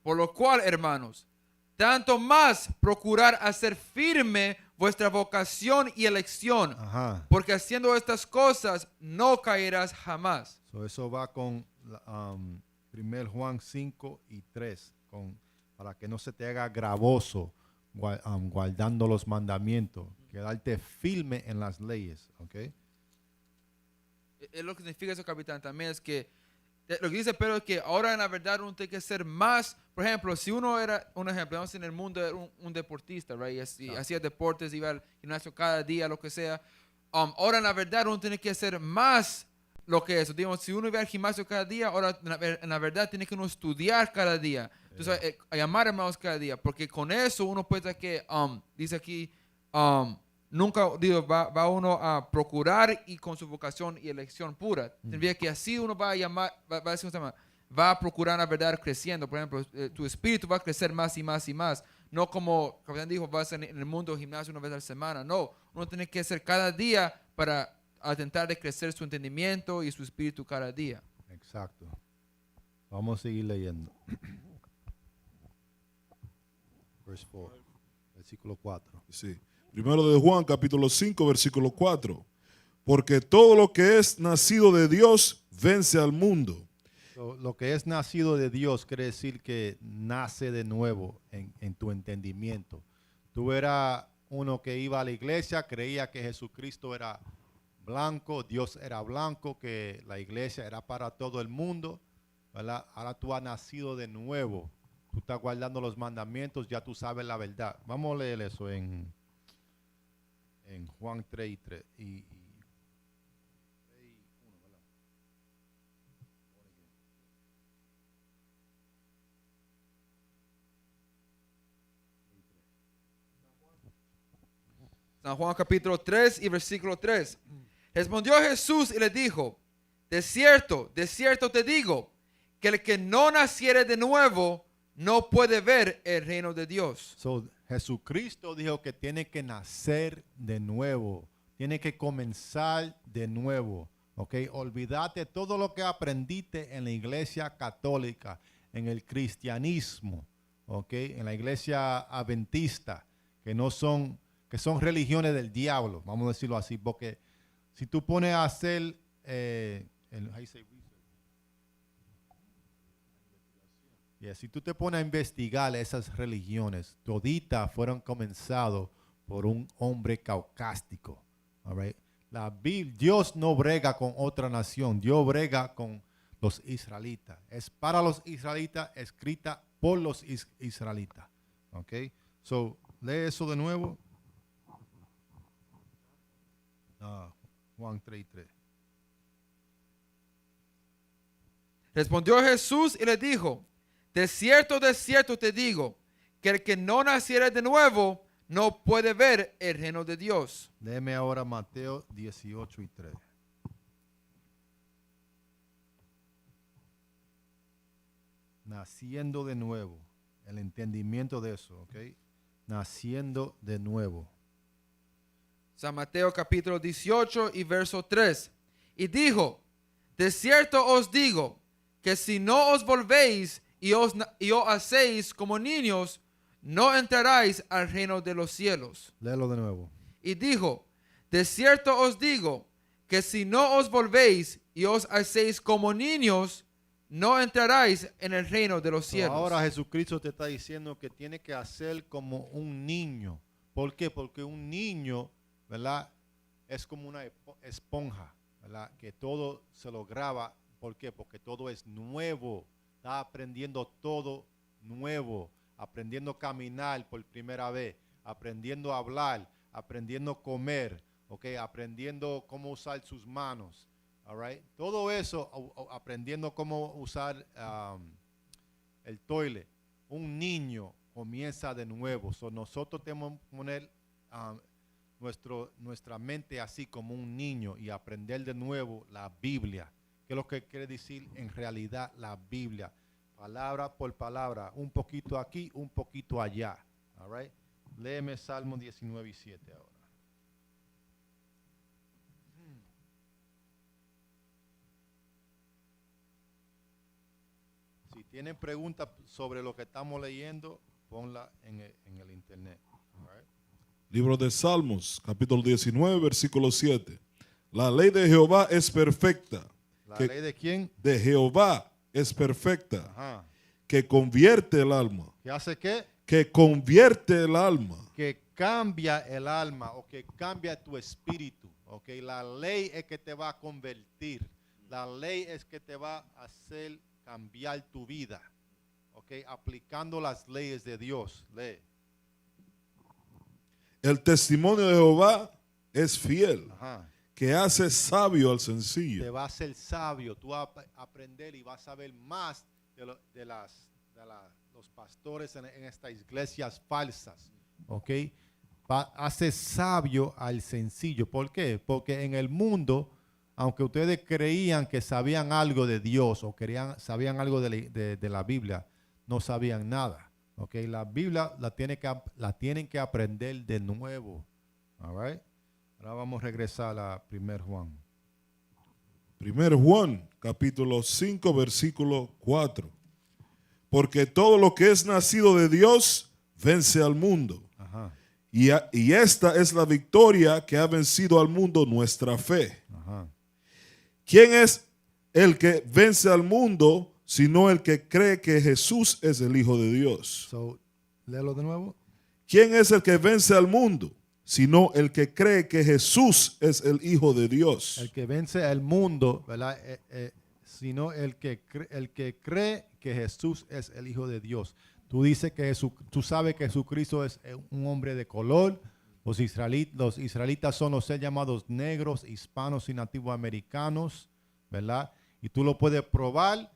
Por lo cual, hermanos, tanto más procurar hacer firme vuestra vocación y elección. Ajá. Porque haciendo estas cosas no caerás jamás. So eso va con 1 Juan 5 y 3, para que no se te haga gravoso guardando los mandamientos, quedarte firme en las leyes, ¿ok? Es lo que significa eso, capitán, también es que lo que dice Pedro es que ahora en la verdad uno tiene que ser más, por ejemplo, si uno era, un ejemplo, vamos, en el mundo era un deportista, right? Y hacía deportes, iba al gimnasio cada día, lo que sea. Ahora en la verdad uno tiene que ser más lo que es. Digamos, si uno iba al gimnasio cada día, ahora en la verdad tiene que uno estudiar cada día. Entonces, a llamar hermanos cada día, porque con eso uno puede que, dice aquí, nunca, digo, va uno a procurar y con su vocación y elección pura. Significa que así uno va a llamar, va a procurar la verdad creciendo. Por ejemplo, tu espíritu va a crecer más y más y más. No como el capitán dijo, vas en el mundo del gimnasio una vez a la semana. No, uno tiene que hacer cada día para intentar de crecer su entendimiento y su espíritu cada día. Exacto. Vamos a seguir leyendo. Verse 4, versículo 4. Sí. Primero de Juan, capítulo 5, versículo 4. Porque todo lo que es nacido de Dios vence al mundo. So, lo que es nacido de Dios quiere decir que nace de nuevo en tu entendimiento. Tú eras uno que iba a la iglesia, creía que Jesucristo era blanco, Dios era blanco, que la iglesia era para todo el mundo, ¿verdad? Ahora tú has nacido de nuevo. Tú estás guardando los mandamientos, ya tú sabes la verdad. Vamos a leer eso en Juan 3 y 3. San Juan capítulo 3 y versículo 3. Respondió Jesús y le dijo, de cierto te digo, que el que no naciere de nuevo no puede ver el reino de Dios. So, Jesucristo dijo que tiene que nacer de nuevo, tiene que comenzar de nuevo, ¿ok? Olvídate todo lo que aprendiste en la iglesia católica, en el cristianismo, ¿ok? En la iglesia adventista, que son religiones del diablo, vamos a decirlo así, porque si tú pones a hacer si tú te pones a investigar esas religiones, toditas fueron comenzadas por un hombre caucástico. All right? Dios no brega con otra nación, Dios brega con los israelitas. Es para los israelitas, escrita por los israelitas. Okay? So, lee eso de nuevo. Juan 3:3. Respondió Jesús y le dijo, de cierto te digo, que el que no naciere de nuevo no puede ver el reino de Dios. Léeme ahora Mateo 18:3. Naciendo de nuevo. El entendimiento de eso, ¿ok? Naciendo de nuevo. San Mateo capítulo 18 y verso 3. Y dijo, de cierto os digo, que si no os volvéis y os hacéis como niños, no entraréis al reino de los cielos. Léelo de nuevo. Y dijo, de cierto os digo, que si no os volvéis y os hacéis como niños, no entraréis en el reino de los cielos. Ahora Jesucristo te está diciendo que tiene que hacer como un niño. ¿Por qué? Porque un niño, ¿verdad? Es como una esponja, ¿verdad? Que todo se lo graba. ¿Por qué? Porque todo es nuevo. Está aprendiendo todo nuevo. Aprendiendo a caminar por primera vez. Aprendiendo a hablar. Aprendiendo a comer. ¿Ok? Aprendiendo cómo usar sus manos. All right? Todo eso, aprendiendo cómo usar el toilet. Un niño comienza de nuevo. So, nosotros tenemos que poner nuestra mente así como un niño y aprender de nuevo la Biblia. ¿Qué es lo que quiere decir en realidad la Biblia? Palabra por palabra. Un poquito aquí, un poquito allá. All right? Léeme Salmo 19:7 ahora. Si tienen preguntas sobre lo que estamos leyendo, ponla en el internet. All right? Libro de Salmos, capítulo 19, versículo 7. La ley de Jehová es perfecta. ¿La que ley de quién? de Jehová es perfecta, Ajá. que convierte el alma. ¿Qué hace qué? Que convierte el alma. Que cambia el alma o que cambia tu espíritu. Okay? La ley es que te va a convertir. La ley es que te va a hacer cambiar tu vida. Okay? Aplicando las leyes de Dios. Lee. El testimonio de Jehová es fiel, Ajá. que hace sabio al Te sencillo. va a hacer sabio. Tú vas a aprender y vas a saber más de los pastores en estas iglesias falsas. ¿Ok? Hace sabio al sencillo. ¿Por qué? Porque en el mundo, aunque ustedes creían que sabían algo de Dios o sabían algo de la Biblia, no sabían nada. ¿Ok? La Biblia la tienen que aprender de nuevo. All right? Ahora vamos a regresar a 1 Juan. 1 Juan, capítulo 5, versículo 4. Porque todo lo que es nacido de Dios vence al mundo. Ajá, Y esta es la victoria que ha vencido al mundo, nuestra fe. ajá. ¿Quién es el que vence al mundo, sino el que cree que Jesús es el Hijo de Dios? So, léelo de nuevo. ¿Quién es el que vence al mundo, sino el que cree que Jesús es el Hijo de Dios? El que vence al mundo, ¿verdad? Sino el que cree que Jesús es el Hijo de Dios. Tú dices que tú sabes que Jesucristo es un hombre de color. Los israelitas son los llamados negros, hispanos y nativos americanos, ¿verdad? Y tú lo puedes probar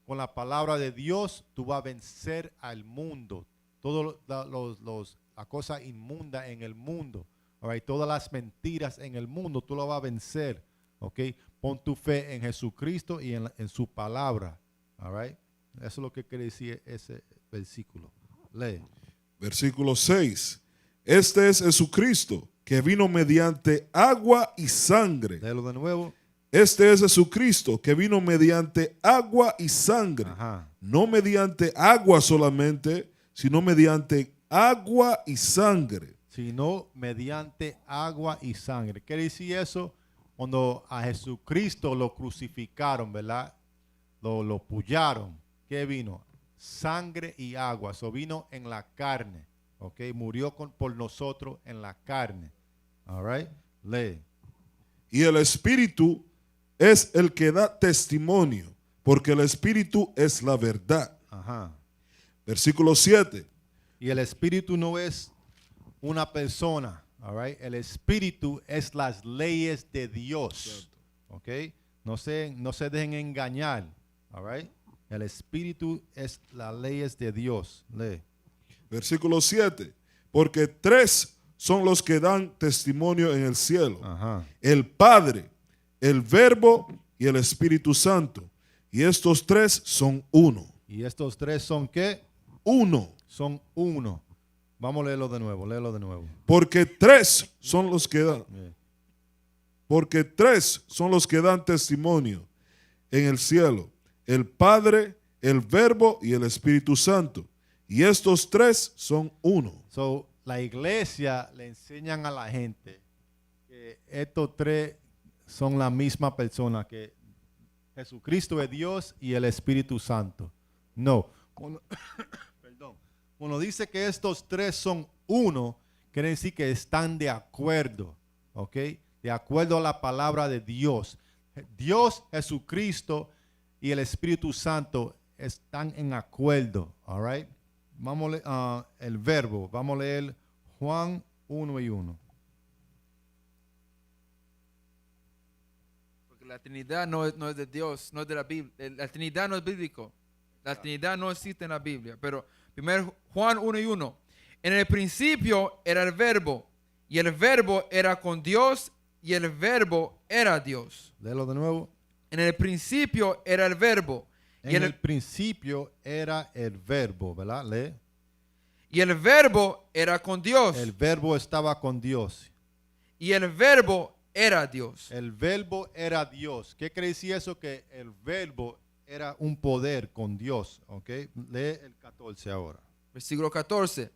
con la palabra de Dios. Tú vas a vencer al mundo. Todas las cosas inmundas en el mundo. All right? Todas las mentiras en el mundo, tú lo vas a vencer. Okay? Pon tu fe en Jesucristo y en su palabra. All right? Eso es lo que quiere decir ese versículo. Lee. Versículo 6. Este es Jesucristo, que vino mediante agua y sangre. Léelo de nuevo. Este es Jesucristo, que vino mediante agua y sangre. Ajá. No mediante agua solamente, sino mediante agua y sangre. Sino mediante agua y sangre. ¿Qué quiere decir eso? Cuando a Jesucristo lo crucificaron, ¿verdad? Lo pullaron. ¿Qué vino? Sangre y agua. Eso vino en la carne. ¿Ok? Murió por nosotros en la carne. All right? Lee. Y el Espíritu es el que da testimonio, porque el Espíritu es la verdad. Ajá. Versículo 7. Y el Espíritu no es una persona. All right? El Espíritu es las leyes de Dios. ¿Ok? No se dejen engañar. All right? El Espíritu es las leyes de Dios. Lee. Versículo 7. Porque tres son los que dan testimonio en el cielo. Ajá. El Padre, el Verbo y el Espíritu Santo. Y estos tres son uno. Y estos tres son ¿qué? Uno. Son uno. Vamos a leerlo de nuevo, léelo de nuevo. Porque tres son los que dan. Bien. Porque tres son los que dan testimonio en el cielo. El Padre, el Verbo y el Espíritu Santo. Y estos tres son uno. So, la iglesia le enseñan a la gente que estos tres son la misma persona, que Jesucristo es Dios y el Espíritu Santo. No. Perdón. Cuando dice que estos tres son uno, quiere decir que están de acuerdo, ¿ok? De acuerdo a la palabra de Dios. Dios, Jesucristo y el Espíritu Santo están en acuerdo, all right? Vamos a leer el verbo. Vamos a leer Juan 1:1. Porque la Trinidad no es de Dios, no es de la Biblia. La Trinidad no es bíblico. La Trinidad no existe en la Biblia. Pero primero Juan 1:1. En el principio era el verbo, y el verbo era con Dios, y el verbo era Dios. Léelo de nuevo. En el principio era el verbo, y En el principio era el verbo, ¿verdad? Lee. y el verbo era con Dios, El verbo estaba con Dios. y el verbo era Dios. El verbo era Dios. ¿Qué quiere decir eso? Que el verbo era un poder con Dios. ¿Ok? Lee el 14 ahora. Versículo 14.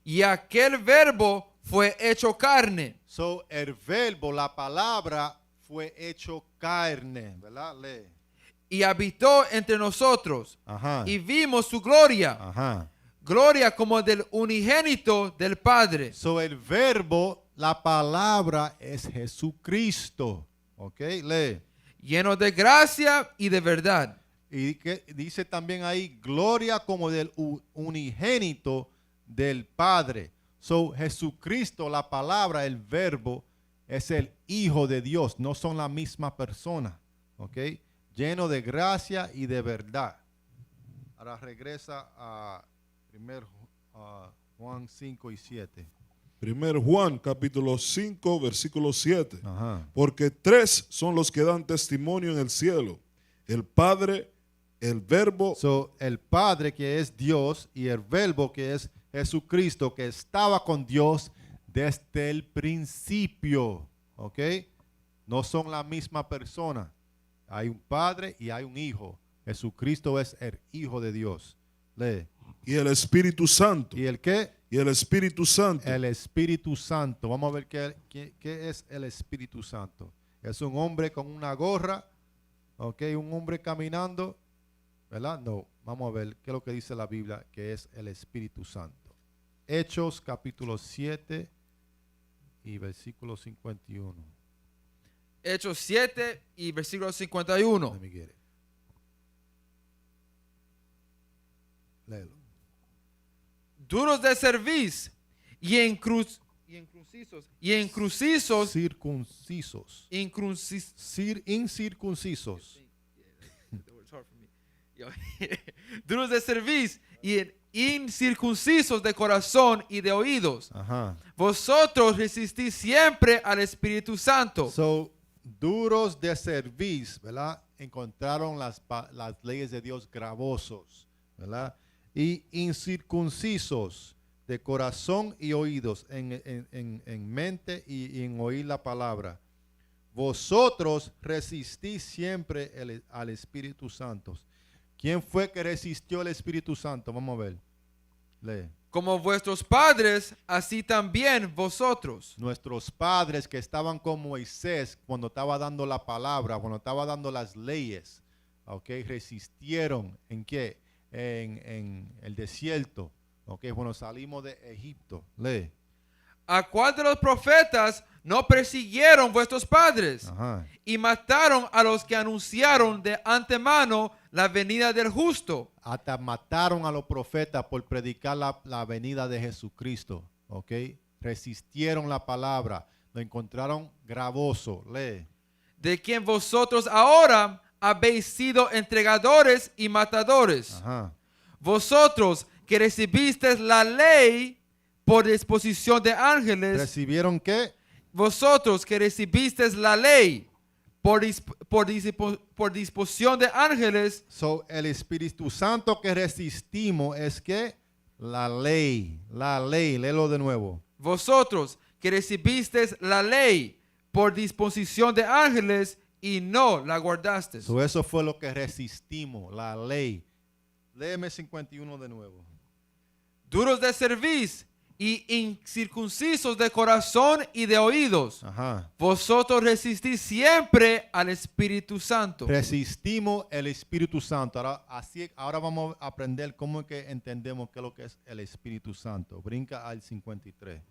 Y aquel verbo fue hecho carne. So, el verbo, la palabra, fue hecho carne. ¿Verdad? Lee. Y habitó entre nosotros. Ajá. Y vimos su gloria. Ajá. Gloria como del unigénito del Padre. So, el verbo, la palabra es Jesucristo. ¿Ok? Lee. Lleno de gracia y de verdad. Y que dice también ahí, gloria como del unigénito del Padre. So, Jesucristo, la palabra, el verbo, es el Hijo de Dios. No son la misma persona. ¿Ok? Lleno de gracia y de verdad. Ahora regresa a 1 Juan 5 y 7. Primero Juan capítulo 5 versículo 7. Ajá. Porque tres son los que dan testimonio en el cielo. El Padre, el Verbo So, el Padre que es Dios y el verbo que es Jesucristo, que estaba con Dios desde el principio. ¿Ok? No son la misma persona. Hay un Padre y hay un Hijo. Jesucristo es el Hijo de Dios. Lee. y el Espíritu Santo. ¿Y el qué? Y el Espíritu Santo. El Espíritu Santo. Vamos a ver qué es el Espíritu Santo. Es un hombre con una gorra. ¿Ok? Un hombre caminando. ¿Verdad? No. Vamos a ver qué es lo que dice la Biblia que es el Espíritu Santo. Hechos capítulo 7 y versículo 51. Hechos 7 y versículo 51. Let me get it. Léelo. Duros de cerviz y encrucisos. Circuncisos. Incircuncisos. Duros de cerviz y incircuncisos de corazón y de oídos. Ajá. Vosotros resistís siempre al Espíritu Santo. So, duros de cerviz, ¿verdad? Encontraron las leyes de Dios gravosos, ¿verdad? Y incircuncisos de corazón y oídos, en mente y en oír la palabra. Vosotros resistís siempre al Espíritu Santo. ¿Quién fue que resistió al Espíritu Santo? Vamos a ver. Lee. Como vuestros padres, así también vosotros. Nuestros padres que estaban con Moisés cuando estaba dando la palabra, cuando estaba dando las leyes, okay, resistieron ¿en qué? En el desierto, okay, cuando salimos de Egipto. Lee. ¿A cuál de los profetas no persiguieron vuestros padres? Ajá. Y mataron a los que anunciaron de antemano la venida del justo. Hasta mataron a los profetas por predicar la venida de Jesucristo, okay. Resistieron la palabra, lo encontraron gravoso. Lee. De quien vosotros ahora habéis sido entregadores y matadores. Ajá. Vosotros que recibisteis la ley por disposición de ángeles, ¿Recibieron qué? vosotros que recibisteis la ley por disposición de ángeles, So, el Espíritu Santo que resistimos es que la ley, léelo de nuevo. vosotros que recibisteis la ley por disposición de ángeles y no la guardasteis. So, eso fue lo que resistimos, la ley. Léeme 51 de nuevo. Duros de cerviz y incircuncisos de corazón y de oídos, Ajá. vosotros resistís siempre al Espíritu Santo. Resistimos el Espíritu Santo. Ahora vamos a aprender cómo es que entendemos qué es lo que es el Espíritu Santo. Brinca al 53.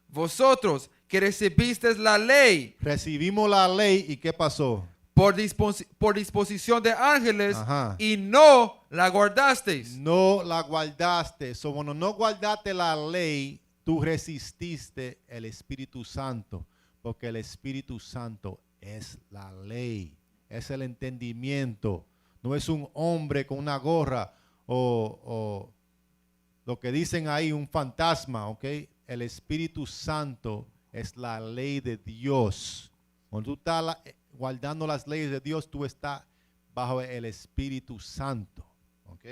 Vosotros que recibisteis la ley Recibimos la ley y ¿qué pasó? por disposición de ángeles Ajá. y no la guardasteis. No la guardaste. So, cuando no guardaste la ley, tú resististe el Espíritu Santo. Porque el Espíritu Santo es la ley. Es el entendimiento. No es un hombre con una gorra o lo que dicen ahí, un fantasma, ¿ok? El Espíritu Santo es la ley de Dios. Cuando tú estás guardando las leyes de Dios, tú estás bajo el Espíritu Santo. ¿Ok?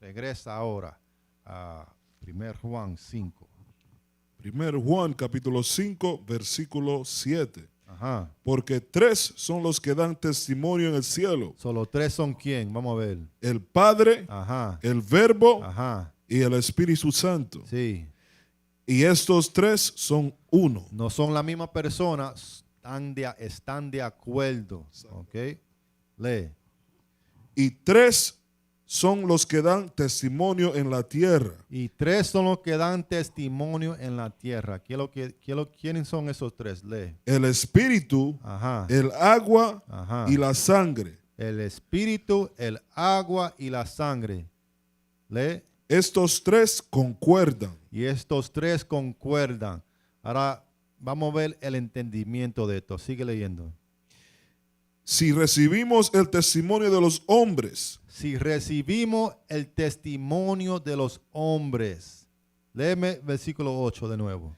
Regresa ahora a 1 Juan 5. 1 Juan capítulo 5, versículo 7. Ajá. Porque 3 son los que dan testimonio en el cielo: Solo 3 son quién? Vamos a ver. el Padre, Ajá. el Verbo Ajá. y el Espíritu Santo. Sí. Y estos 3 son uno. No son la misma persona, están de acuerdo. ¿Ok? Lee. Y 3 son los que dan testimonio en la tierra: Y 3 son los que dan testimonio en la tierra. ¿Quiénes son esos 3? Lee. el Espíritu, Ajá. el agua Ajá. y la sangre. El Espíritu, el agua y la sangre. Lee. Estos 3 concuerdan. Y estos 3 concuerdan. Ahora vamos a ver el entendimiento de esto. Sigue leyendo. Si recibimos el testimonio de los hombres, Si recibimos el testimonio de los hombres. Léeme versículo 8 de nuevo.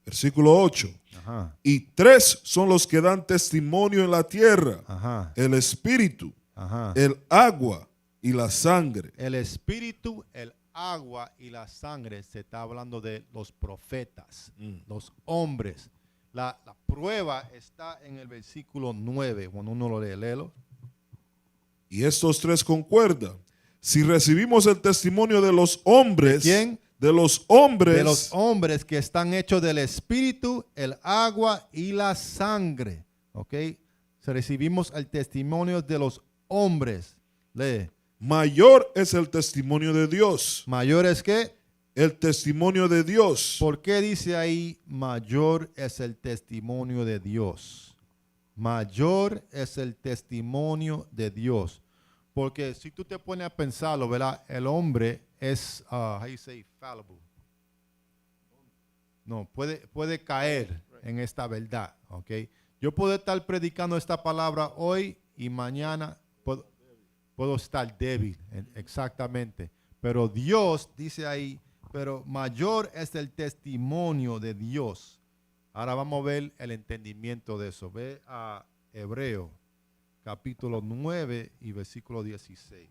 versículo 8. Ajá. Y 3 son los que dan testimonio en la tierra: Ajá. el Espíritu, Ajá. el agua y la sangre. El Espíritu, el agua y la sangre, se está hablando de los profetas, los hombres. La prueba está en el versículo 9, cuando uno lo lee, léelo. Y estos 3 concuerdan. Si recibimos el testimonio de los hombres, ¿Quién? de los hombres, De los hombres que están hechos del Espíritu, el agua y la sangre. ¿Ok? Si recibimos el testimonio de los hombres, lee. mayor es el testimonio de Dios. ¿Mayor es qué? El testimonio de Dios. ¿Por qué dice ahí mayor es el testimonio de Dios? Mayor es el testimonio de Dios. Porque si tú te pones a pensarlo, ¿verdad? El hombre es, how you say, fallible. No, puede caer en esta verdad, ¿ok? Yo puedo estar predicando esta palabra hoy y mañana puedo estar débil, exactamente. Pero Dios dice ahí, pero mayor es el testimonio de Dios. Ahora vamos a ver el entendimiento de eso. Ve a Hebreo, capítulo 9 y versículo 16.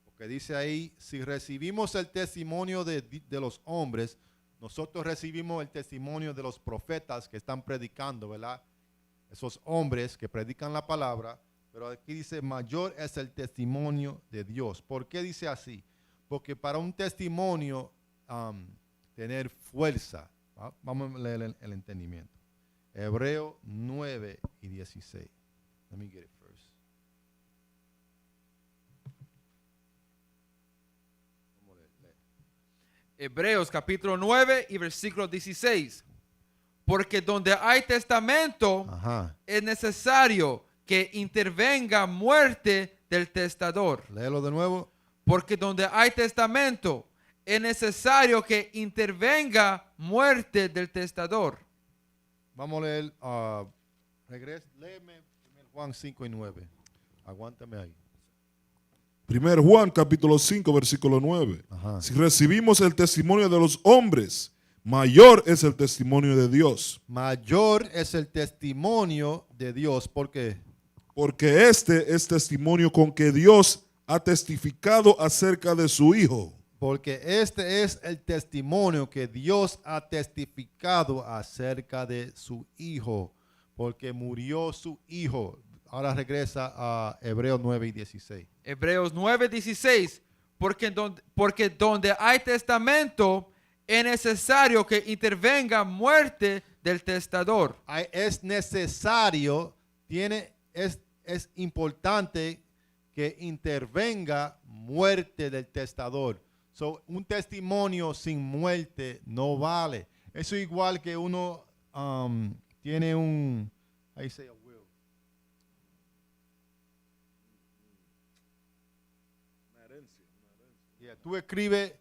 Porque dice ahí, si recibimos el testimonio de los hombres, nosotros recibimos el testimonio de los profetas que están predicando, ¿verdad? Esos hombres que predican la palabra. Pero aquí dice, mayor es el testimonio de Dios. ¿Por qué dice así? Porque para un testimonio tener fuerza. Vamos a leer el entendimiento. Hebreo 9 y 16. Let me get it first. Hebreos capítulo 9 y versículo 16. Porque donde hay testamento, Ajá. es necesario que intervenga muerte del testador. Léelo de nuevo. Porque donde hay testamento, es necesario que intervenga muerte del testador. Vamos a leer. Léeme 1 Juan 5 y 9. Aguántame ahí. 1 Juan capítulo 5 versículo 9. Ajá. Si recibimos el testimonio de los hombres, mayor es el testimonio de Dios, Mayor es el testimonio de Dios. ¿Por qué? porque este es testimonio con que Dios ha testificado acerca de su Hijo. Porque este es el testimonio que Dios ha testificado acerca de su Hijo. Porque murió su Hijo. Ahora regresa a Hebreos 9 y 16. Hebreos 9:16. Porque donde hay testamento, es necesario que intervenga muerte del testador. Es necesario, es importante que intervenga muerte del testador. So, un testimonio sin muerte no vale. Eso igual que uno tiene un, ahí say a will. Yeah, tú escribes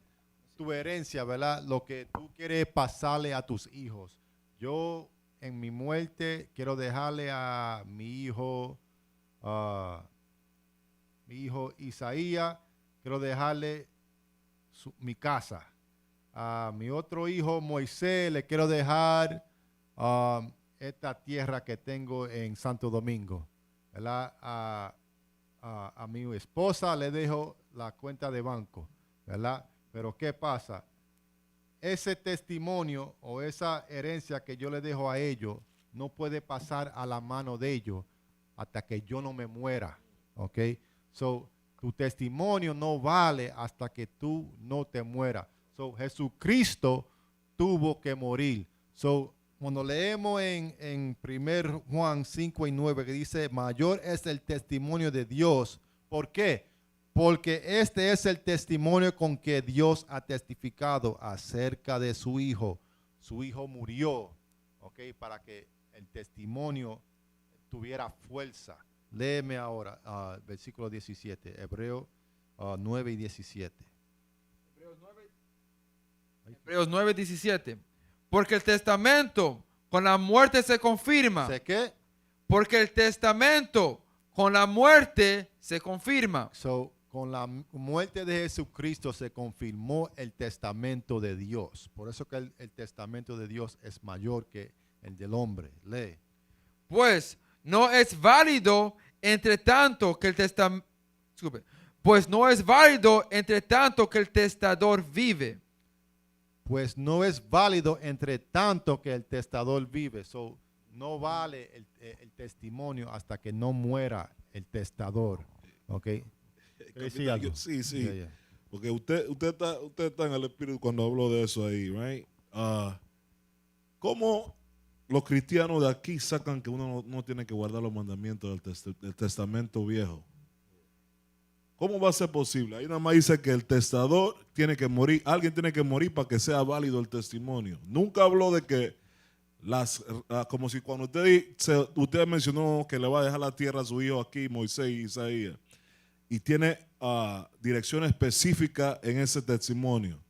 tu herencia, ¿verdad? Lo que tú quieres pasarle a tus hijos. Yo en mi muerte quiero dejarle a mi hijo Isaías, quiero dejarle mi casa. A mi otro hijo Moisés le quiero dejar esta tierra que tengo en Santo Domingo, ¿verdad? A mi esposa le dejo la cuenta de banco, ¿verdad? Pero ¿qué pasa? Ese testimonio o esa herencia que yo le dejo a ellos no puede pasar a la mano de ellos hasta que yo no me muera, ¿ok? So, tu testimonio no vale hasta que tú no te mueras. So, Jesucristo tuvo que morir. So, cuando leemos en 1 Juan 5 y 9 que dice, mayor es el testimonio de Dios. ¿Por qué? Porque este es el testimonio con que Dios ha testificado acerca de su Hijo. Su Hijo murió, ¿ok? Para que el testimonio tuviera fuerza. Léeme ahora versículo 17, Hebreos 9 y 17. Hebreos 9:17. Porque el testamento con la muerte se confirma. ¿Sé qué? Porque el testamento con la muerte se confirma. So, con la muerte de Jesucristo se confirmó el testamento de Dios. Por eso que el testamento de Dios es mayor que el del hombre. Lee. Pues no es válido entre tanto que el testamento. Pues no es válido entre tanto que el testador vive. Pues no es válido entre tanto que el testador vive. So, no vale el testimonio hasta que no muera el testador. ¿Ok? Sí, algo. Sí, sí. Yeah, yeah. Porque usted está en el espíritu cuando habló de eso ahí, right? ¿Cómo los cristianos de aquí sacan que uno no tiene que guardar los mandamientos del testamento viejo? ¿Cómo va a ser posible? Ahí nada más dice que el testador tiene que morir, alguien tiene que morir para que sea válido el testimonio. Nunca habló de que como si cuando usted mencionó que le va a dejar la tierra a su hijo aquí, Moisés y Isaías, y tiene dirección específica en ese testimonio.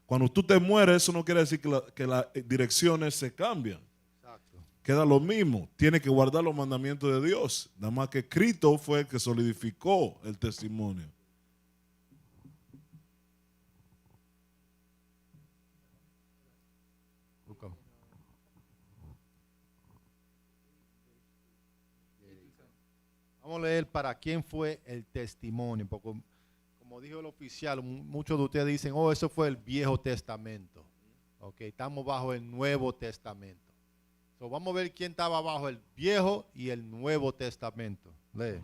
Cuando tú te mueres, eso no quiere decir que las direcciones se cambian. Exacto. Queda lo mismo. Tiene que guardar los mandamientos de Dios. Nada más que Cristo fue el que solidificó el testimonio. Vamos a leer para quién fue el testimonio, porque como dijo el oficial, muchos de ustedes dicen, oh, eso fue el Viejo Testamento. Ok, estamos bajo el Nuevo Testamento. So, vamos a ver quién estaba bajo el Viejo y el Nuevo Testamento. Lee.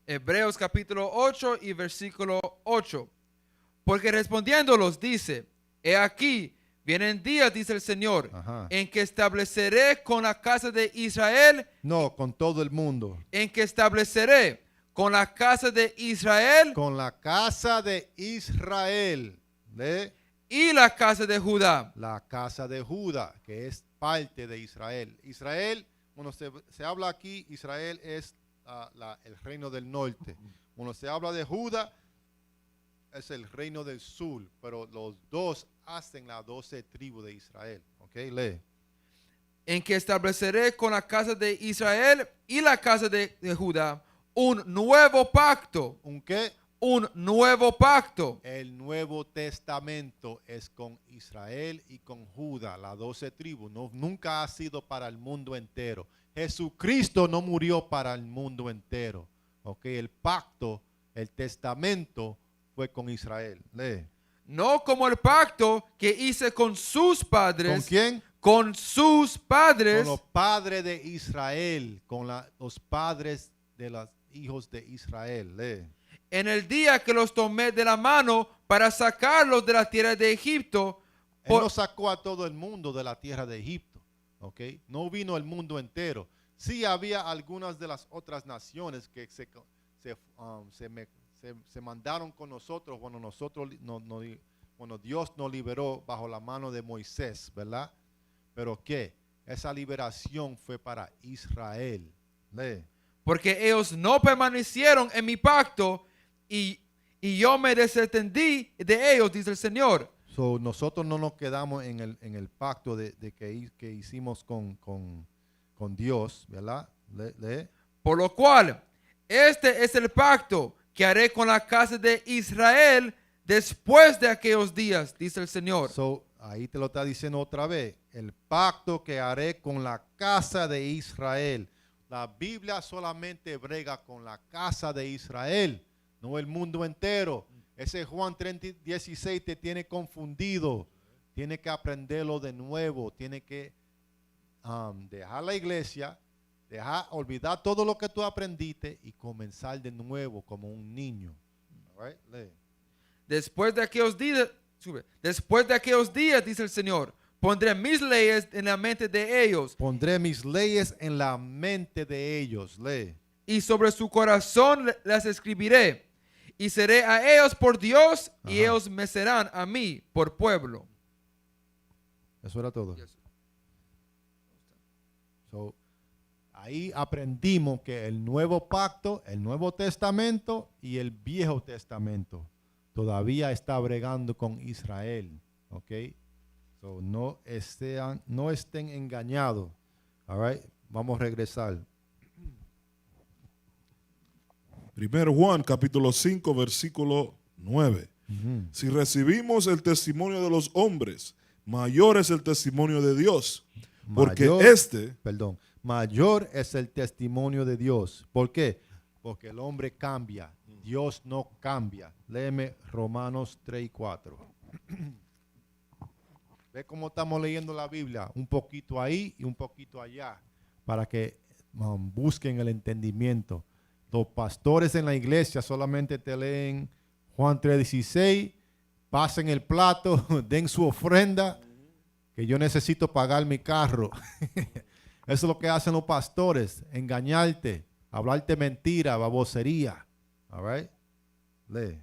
Hebreos capítulo 8 y versículo 8. Porque respondiéndolos dice, he aquí, vienen días, dice el Señor, Ajá. en que estableceré con la casa de Israel, No, con todo el mundo. en que estableceré con la casa de Israel Con la casa de Israel. Lee. y la casa de Judá. La casa de Judá, que es parte de Israel. Israel, cuando se habla aquí, Israel es el reino del norte. Cuando se habla de Judá, es el reino del sur, pero los dos hacen las 12 tribus de Israel. Ok, lee. En que estableceré con la casa de Israel y la casa de Judá un nuevo pacto ¿Un qué? un nuevo pacto. El Nuevo Testamento es con Israel y con Judá, las 12 tribus. No, nunca ha sido para el mundo entero. Jesucristo no murió para el mundo entero. Okay, el pacto, el testamento fue con Israel. Lee. No como el pacto que hice con sus padres. ¿Con quién? Con sus padres. Con los padres de Israel, con los padres de los hijos de Israel. Lee. En el día que los tomé de la mano para sacarlos de la tierra de Egipto. Él no sacó a todo el mundo de la tierra de Egipto. Okay. No vino el mundo entero. Sí había algunas de las otras naciones que se mandaron con nosotros cuando Dios nos liberó bajo la mano de Moisés, ¿verdad? Pero ¿qué? Esa liberación fue para Israel. Lee. Porque ellos no permanecieron en mi pacto y yo me desentendí de ellos, dice el Señor. So, nosotros no nos quedamos en el pacto que hicimos con Dios, ¿verdad? Lee. Por lo cual, este es el pacto que haré con la casa de Israel después de aquellos días, dice el Señor. So, ahí te lo está diciendo otra vez. El pacto que haré con la casa de Israel. La Biblia solamente brega con la casa de Israel, no el mundo entero. Ese Juan 3:16 te tiene confundido. Tiene que aprenderlo de nuevo. Tiene que dejar la iglesia, olvidar todo lo que tú aprendiste y comenzar de nuevo como un niño. All right? Lee. Después de aquellos días, dice el Señor, pondré mis leyes en la mente de ellos. Pondré mis leyes en la mente de ellos. Lee. Y sobre su corazón las escribiré. Y seré a ellos por Dios, y ellos me serán a mí por pueblo. Eso era todo. Yes. So, ahí aprendimos que el nuevo pacto, el Nuevo Testamento y el Viejo Testamento todavía está bregando con Israel. ¿Ok? So, no estén engañados. All right? Vamos a regresar. 1 Juan capítulo 5 versículo 9. Si recibimos el testimonio de los hombres, mayor es el testimonio de Dios. Porque mayor es el testimonio de Dios. ¿Por qué? Porque el hombre cambia, Dios no cambia. Léeme Romanos 3:4. Ve cómo estamos leyendo la Biblia, un poquito ahí y un poquito allá, para que busquen el entendimiento. Los pastores en la iglesia solamente te leen Juan 3:16, pasen el plato, den su ofrenda, que yo necesito pagar mi carro. Eso es lo que hacen los pastores, engañarte, hablarte mentira, babosería. All right? Lee.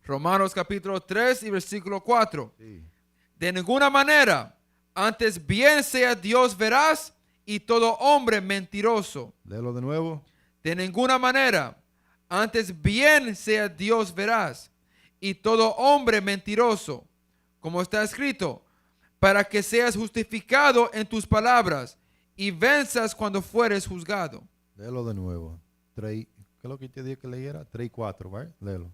Romanos capítulo 3 y versículo 4. Sí. De ninguna manera, antes bien sea Dios veraz y todo hombre mentiroso. Léelo de nuevo. De ninguna manera, antes bien sea Dios veraz y todo hombre mentiroso, como está escrito, para que seas justificado en tus palabras y venzas cuando fueres juzgado. Léelo de nuevo. ¿Qué es lo que te dije que leyera? 3:4, ¿right? Léelo.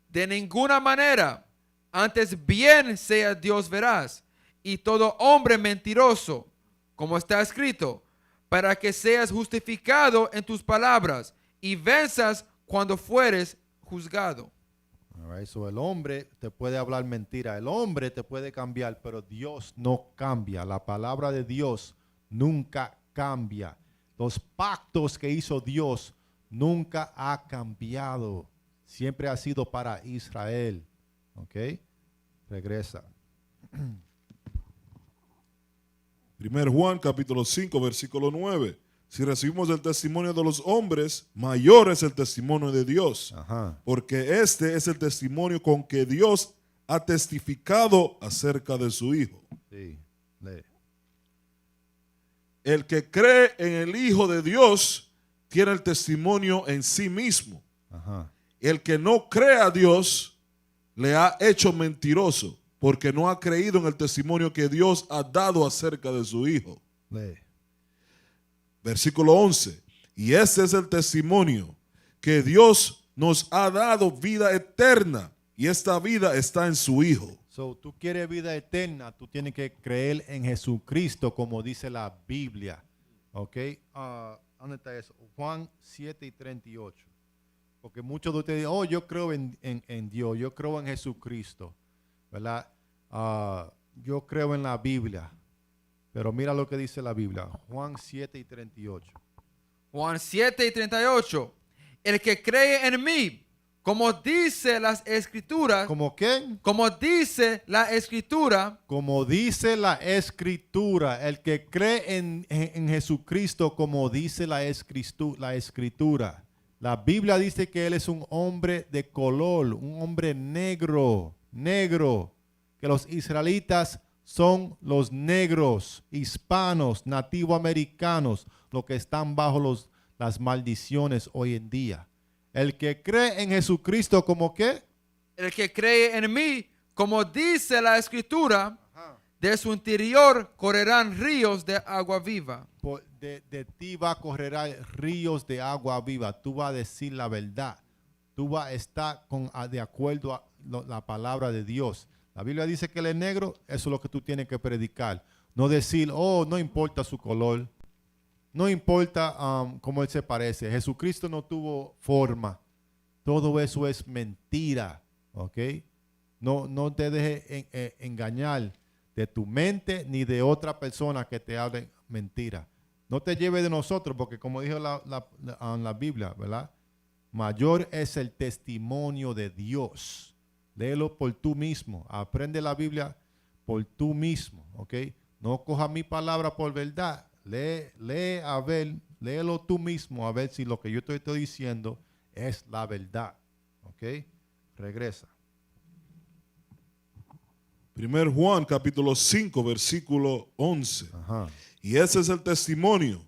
De ninguna manera, antes bien sea Dios veraz y todo hombre mentiroso, como está escrito, para que seas justificado en tus palabras y venzas cuando fueres juzgado. All right, so el hombre te puede hablar mentira, el hombre te puede cambiar, pero Dios no cambia. La palabra de Dios nunca cambia. Los pactos que hizo Dios nunca ha cambiado. Siempre ha sido para Israel. ¿Ok? Regresa. 1 Juan capítulo 5 versículo 9. Si recibimos el testimonio de los hombres, mayor es el testimonio de Dios. Ajá. Porque este es el testimonio con que Dios ha testificado acerca de su Hijo. Sí, lee. El que cree en el Hijo de Dios tiene el testimonio en sí mismo. Ajá. El que no cree a Dios le ha hecho mentiroso, porque no ha creído en el testimonio que Dios ha dado acerca de su Hijo. Lee. Versículo 11. Y este es el testimonio, que Dios nos ha dado vida eterna y esta vida está en su Hijo. So, tú quieres vida eterna, tú tienes que creer en Jesucristo como dice la Biblia. ¿Ok? ¿Dónde está eso? Juan 7:38. Porque muchos de ustedes dicen, oh, yo creo en Dios, yo creo en Jesucristo, ¿verdad? Yo creo en la Biblia. Pero mira lo que dice la Biblia. Juan 7:38. Juan 7:38. El que cree en mí, como dice las escrituras, ¿Cómo qué? como dice la escritura, Como dice la Escritura, el que cree en Jesucristo, como dice la Escritura. La Biblia dice que Él es un hombre de color, un hombre negro, que los israelitas son los negros, hispanos, nativoamericanos, los que están bajo las maldiciones hoy en día. El que cree en Jesucristo, ¿como qué? el que cree en mí, como dice la escritura, de su interior correrán ríos de agua viva. De ti va a correr ríos de agua viva. Tú vas a decir la verdad. Tú vas a estar de acuerdo a la palabra de Dios. La Biblia dice que él es negro. Eso es lo que tú tienes que predicar. No decir, oh, no importa su color. No importa cómo él se parece. Jesucristo no tuvo forma. Todo eso es mentira. ¿Ok? No te dejes engañar de tu mente ni de otra persona que te hable mentira. No te lleve de nosotros, porque como dijo la Biblia, ¿verdad? Mayor es el testimonio de Dios. Léelo por tú mismo. Aprende la Biblia por tú mismo, ¿ok? No coja mi palabra por verdad. Lee a ver, léelo tú mismo a ver si lo que yo te estoy diciendo es la verdad, ¿ok? Regresa. 1 Juan capítulo 5 versículo 11. Ajá. Y ese es el testimonio,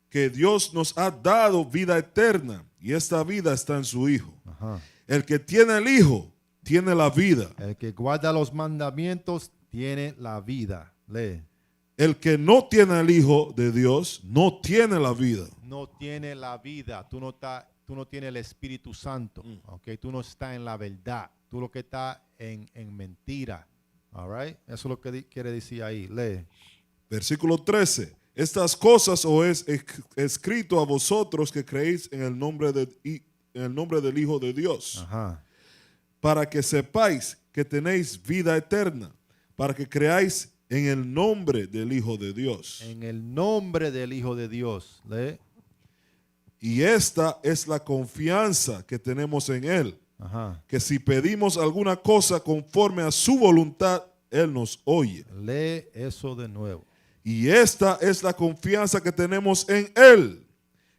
que Dios nos ha dado vida eterna y esta vida está en su Hijo. Ajá. El que tiene el Hijo tiene la vida. El que guarda los mandamientos tiene la vida. Lee. El que no tiene el Hijo de Dios no tiene la vida. No tiene la vida. Tú no tienes el Espíritu Santo. Okay? Tú no estás en la verdad. Tú lo que estás en mentira. All right? Eso es lo que quiere decir ahí. Lee. Versículo 13. Estas cosas os es escrito a vosotros que creéis en el nombre del Hijo de Dios, Ajá. para que sepáis que tenéis vida eterna, para que creáis en el nombre del Hijo de Dios. En el nombre del Hijo de Dios. Lee. Y esta es la confianza que tenemos en Él, Ajá. que si pedimos alguna cosa conforme a su voluntad, Él nos oye. Lee eso de nuevo. Y esta es la confianza que tenemos en Él,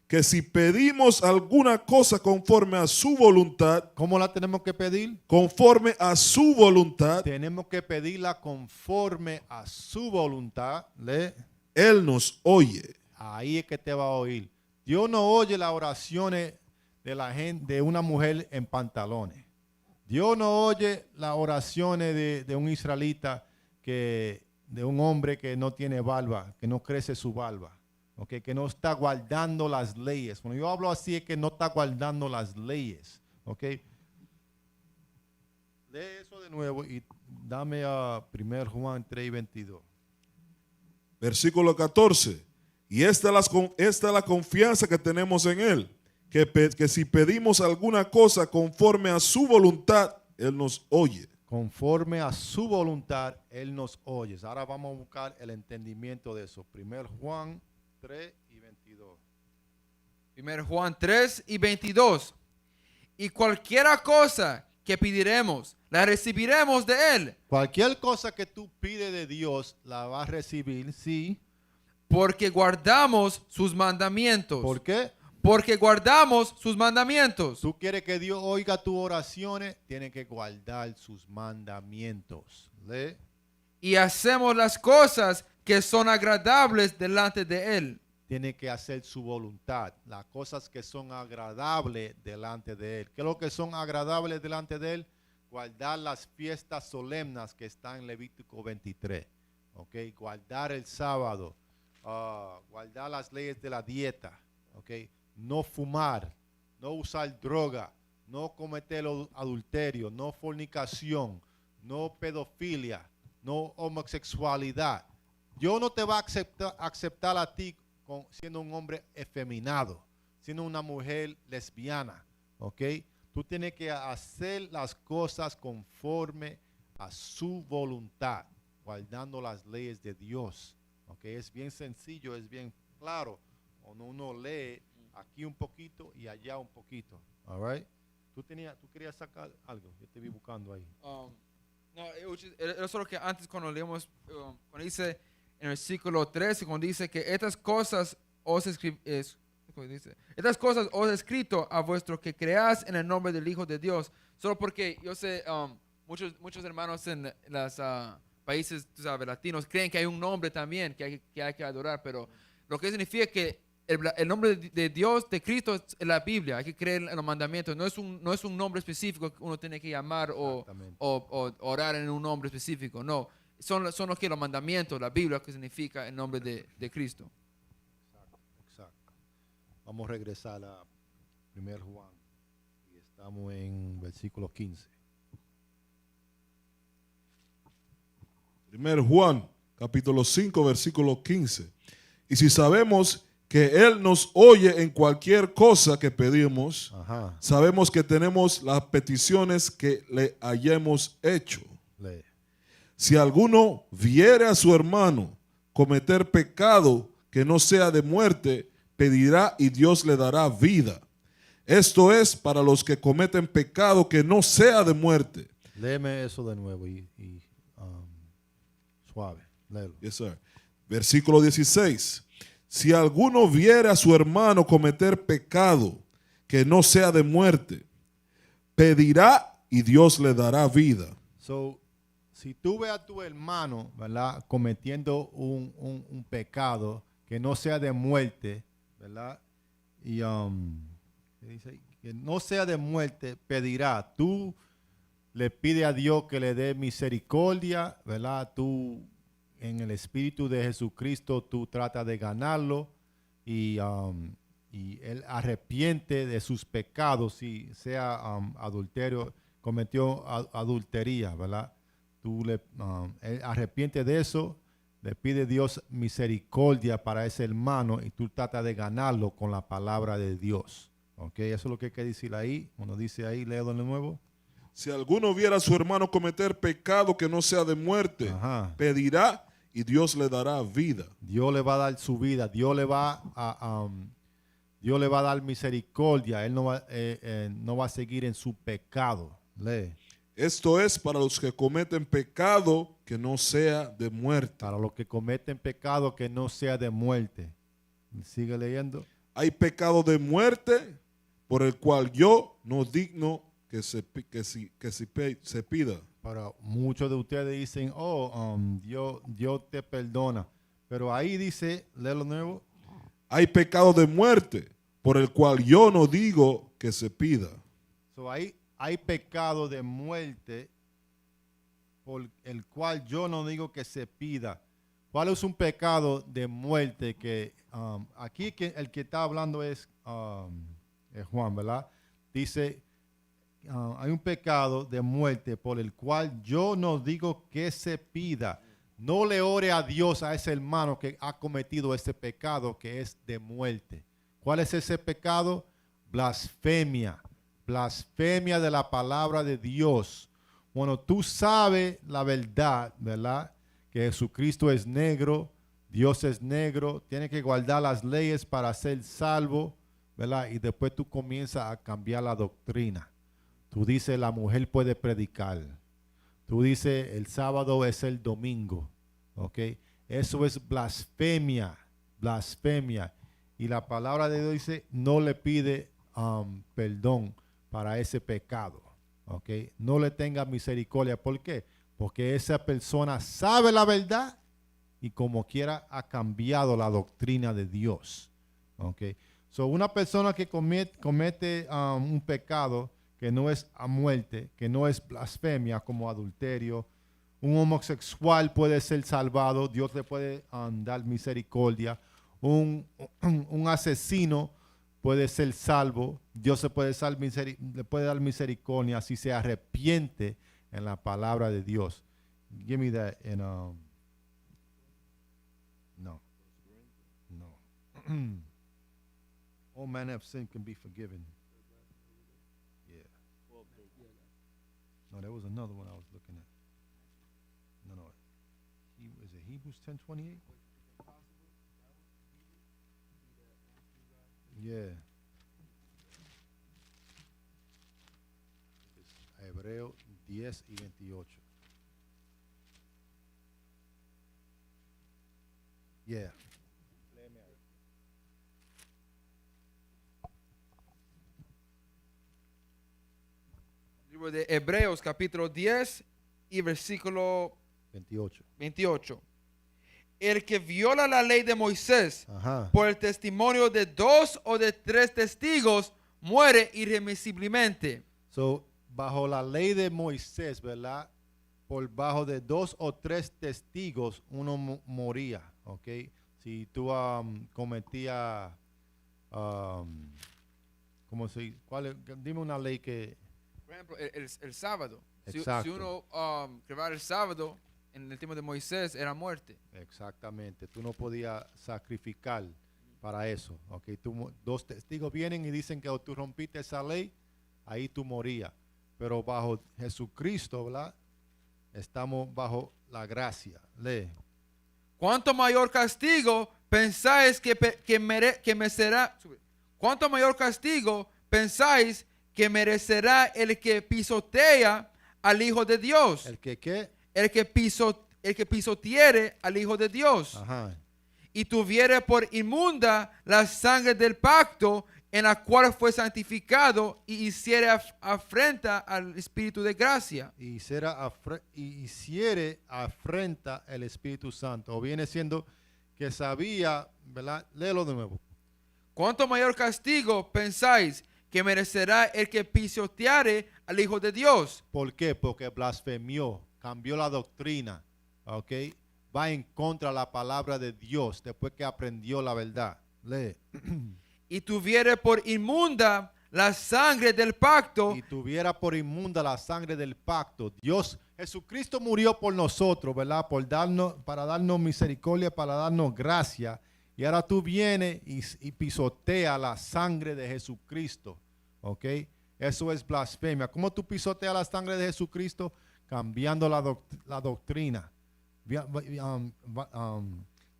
que si pedimos alguna cosa conforme a su voluntad, ¿Cómo la tenemos que pedir? conforme a su voluntad, Tenemos que pedirla conforme a su voluntad. Lee. Él nos oye. Ahí es que te va a oír. Dios no oye las oraciones de la gente, de una mujer en pantalones. Dios no oye las oraciones de un israelita, de un hombre que no tiene barba, que no crece su barba, okay, que no está guardando las leyes. Cuando yo hablo así es que no está guardando las leyes. Okay. Lee eso de nuevo y dame a 1 Juan 3:22. Versículo 14. Y esta es la confianza que tenemos en Él, que si pedimos alguna cosa conforme a su voluntad, Él nos oye. Conforme a su voluntad, Él nos oye. Ahora vamos a buscar el entendimiento de eso. 1 Juan 3:22. 1 Juan 3:22. Y cualquiera cosa que pediremos, la recibiremos de Él, Cualquier cosa que tú pides de Dios, la vas a recibir, sí. porque guardamos sus mandamientos. ¿Por qué? Porque guardamos sus mandamientos. Tú quieres que Dios oiga tus oraciones, tienes que guardar sus mandamientos. Lee. Y hacemos las cosas que son agradables delante de Él. Tiene que hacer su voluntad, las cosas que son agradables delante de Él. ¿Qué es lo que son agradables delante de Él? Guardar las fiestas solemnes que están en Levítico 23. Okay. Guardar el sábado, guardar las leyes de la dieta. Okay. No fumar, no usar droga, no cometer adulterio, no fornicación, no pedofilia, no homosexualidad. Dios no te va a aceptar a ti siendo un hombre efeminado, siendo una mujer lesbiana, ¿ok? Tú tienes que hacer las cosas conforme a su voluntad, guardando las leyes de Dios, ¿ok? Es bien sencillo, es bien claro. Cuando uno lee aquí un poquito y allá un poquito, all right? Tú querías sacar algo, yo te vi buscando ahí. No, era solo que antes cuando leemos, cuando dice en el versículo 13, cuando dice que estas cosas os estas cosas os he escrito a vuestro que creáis en el nombre del Hijo de Dios. Solo porque yo sé, muchos hermanos en los países, tú sabes, latinos, creen que hay un nombre también que hay que adorar, pero lo que significa que el nombre de Dios, de Cristo, es la Biblia. Hay que creer en los mandamientos. No es un nombre específico que uno tiene que llamar o orar en un nombre específico. No, son los que los mandamientos, la Biblia, que significa el nombre de Cristo. Exacto. Vamos a regresar a 1 Juan y estamos en versículo 15. 1 Juan, capítulo 5, versículo 15. Y si sabemos que Él nos oye en cualquier cosa que pedimos, Ajá. sabemos que tenemos las peticiones que le hayamos hecho. Lee. Si alguno viere a su hermano cometer pecado que no sea de muerte, pedirá y Dios le dará vida. Esto es para los que cometen pecado que no sea de muerte. Léeme eso de nuevo y suave. Léelo. Yes, sir. Versículo 16. Si alguno viere a su hermano cometer pecado que no sea de muerte, pedirá y Dios le dará vida. So, si tú ves a tu hermano, ¿verdad?, cometiendo un pecado que no sea de muerte, ¿verdad? Y ¿qué dice ahí? Que no sea de muerte, pedirá. Tú le pides a Dios que le dé misericordia, ¿verdad? Tú, en el Espíritu de Jesucristo, tú tratas de ganarlo y él arrepiente de sus pecados, si sea adulterio, cometió adultería, ¿verdad? Él arrepiente de eso, le pide a Dios misericordia para ese hermano y tú tratas de ganarlo con la palabra de Dios. ¿Ok? Eso es lo que hay que decir ahí. Cuando dice ahí, leo de nuevo. Si alguno viera a su hermano cometer pecado que no sea de muerte, Ajá. pedirá y Dios le dará vida. Dios le va a dar su vida, Dios le va a dar misericordia, Él no va a seguir en su pecado. Lee. Esto es para los que cometen pecado que no sea de muerte. Para los que cometen pecado que no sea de muerte. Sigue leyendo. Hay pecado de muerte por el cual yo no digno que se pida. Para muchos de ustedes dicen, Dios te perdona. Pero ahí dice, léelo nuevo. Hay pecado de muerte por el cual yo no digo que se pida. So, hay pecado de muerte por el cual yo no digo que se pida. ¿Cuál es un pecado de muerte que aquí el que está hablando es Juan, ¿verdad? Dice, hay un pecado de muerte por el cual yo no digo que se pida. No le ore a Dios a ese hermano que ha cometido ese pecado que es de muerte. ¿Cuál es ese pecado? Blasfemia. Blasfemia de la palabra de Dios. Bueno, tú sabes la verdad, ¿verdad? Que Jesucristo es negro, Dios es negro, tiene que guardar las leyes para ser salvo, ¿verdad? Y después tú comienzas a cambiar la doctrina. Tú dices, la mujer puede predicar. Tú dices, el sábado es el domingo, ¿ok? Eso es blasfemia, blasfemia. Y la palabra de Dios dice, no le pide perdón para ese pecado, ¿ok? No le tenga misericordia. ¿Por qué? Porque esa persona sabe la verdad y como quiera ha cambiado la doctrina de Dios, ¿ok? So, una persona que comete un pecado que no es a muerte, que no es blasfemia como adulterio, un homosexual puede ser salvado, Dios le puede dar misericordia, un asesino puede ser salvo, Dios se puede le puede dar misericordia si se arrepiente en la palabra de Dios. Give me that in no. All manner of sin can be forgiven. Yeah. No, there was another one I was looking at. No. Is it Hebrews 10:28? Yeah. Es Hebreo 10 y 28. Yeah. Libro de Hebreos, capítulo 10 y versículo 28. 28. El que viola la ley de Moisés Ajá. por el testimonio de 2 o de 3 testigos muere irremisiblemente. So, bajo la ley de Moisés, ¿verdad? Por bajo de 2 o 3 testigos uno moría, ¿ok? Si tú cometías, ¿cómo se dice? Dime una ley que... Por ejemplo, el sábado. Si Exacto. uno quebraba el sábado, en el tiempo de Moisés era muerte. Exactamente, tú no podías sacrificar para eso, ¿ok? 2 testigos vienen y dicen que tú rompiste esa ley, ahí tú morías. Pero bajo Jesucristo, ¿verdad? Estamos bajo la gracia. Lee. ¿Cuánto mayor castigo pensáis ¿Cuánto mayor castigo pensáis que merecerá el que pisotea al Hijo de Dios? ¿El que qué? El que pisoteare al Hijo de Dios. Ajá. Y tuviere por inmunda la sangre del pacto en la cual fue santificado y hiciere afrenta al Espíritu de gracia. Y hiciere afrenta el Espíritu Santo. O viene siendo que sabía, ¿verdad? Léelo de nuevo. ¿Cuánto mayor castigo pensáis que merecerá el que pisoteare al Hijo de Dios? ¿Por qué? Porque blasfemió, cambió la doctrina, ¿ok? Va en contra de la palabra de Dios después que aprendió la verdad. Lee. Y tuviere por inmunda la sangre del pacto. Y tuviera por inmunda la sangre del pacto. Dios, Jesucristo murió por nosotros, ¿verdad? Para darnos misericordia, para darnos gracia. Y ahora tú vienes y pisotea la sangre de Jesucristo, ¿ok? Eso es blasfemia. ¿Cómo tú pisoteas la sangre de Jesucristo? Cambiando la doctrina.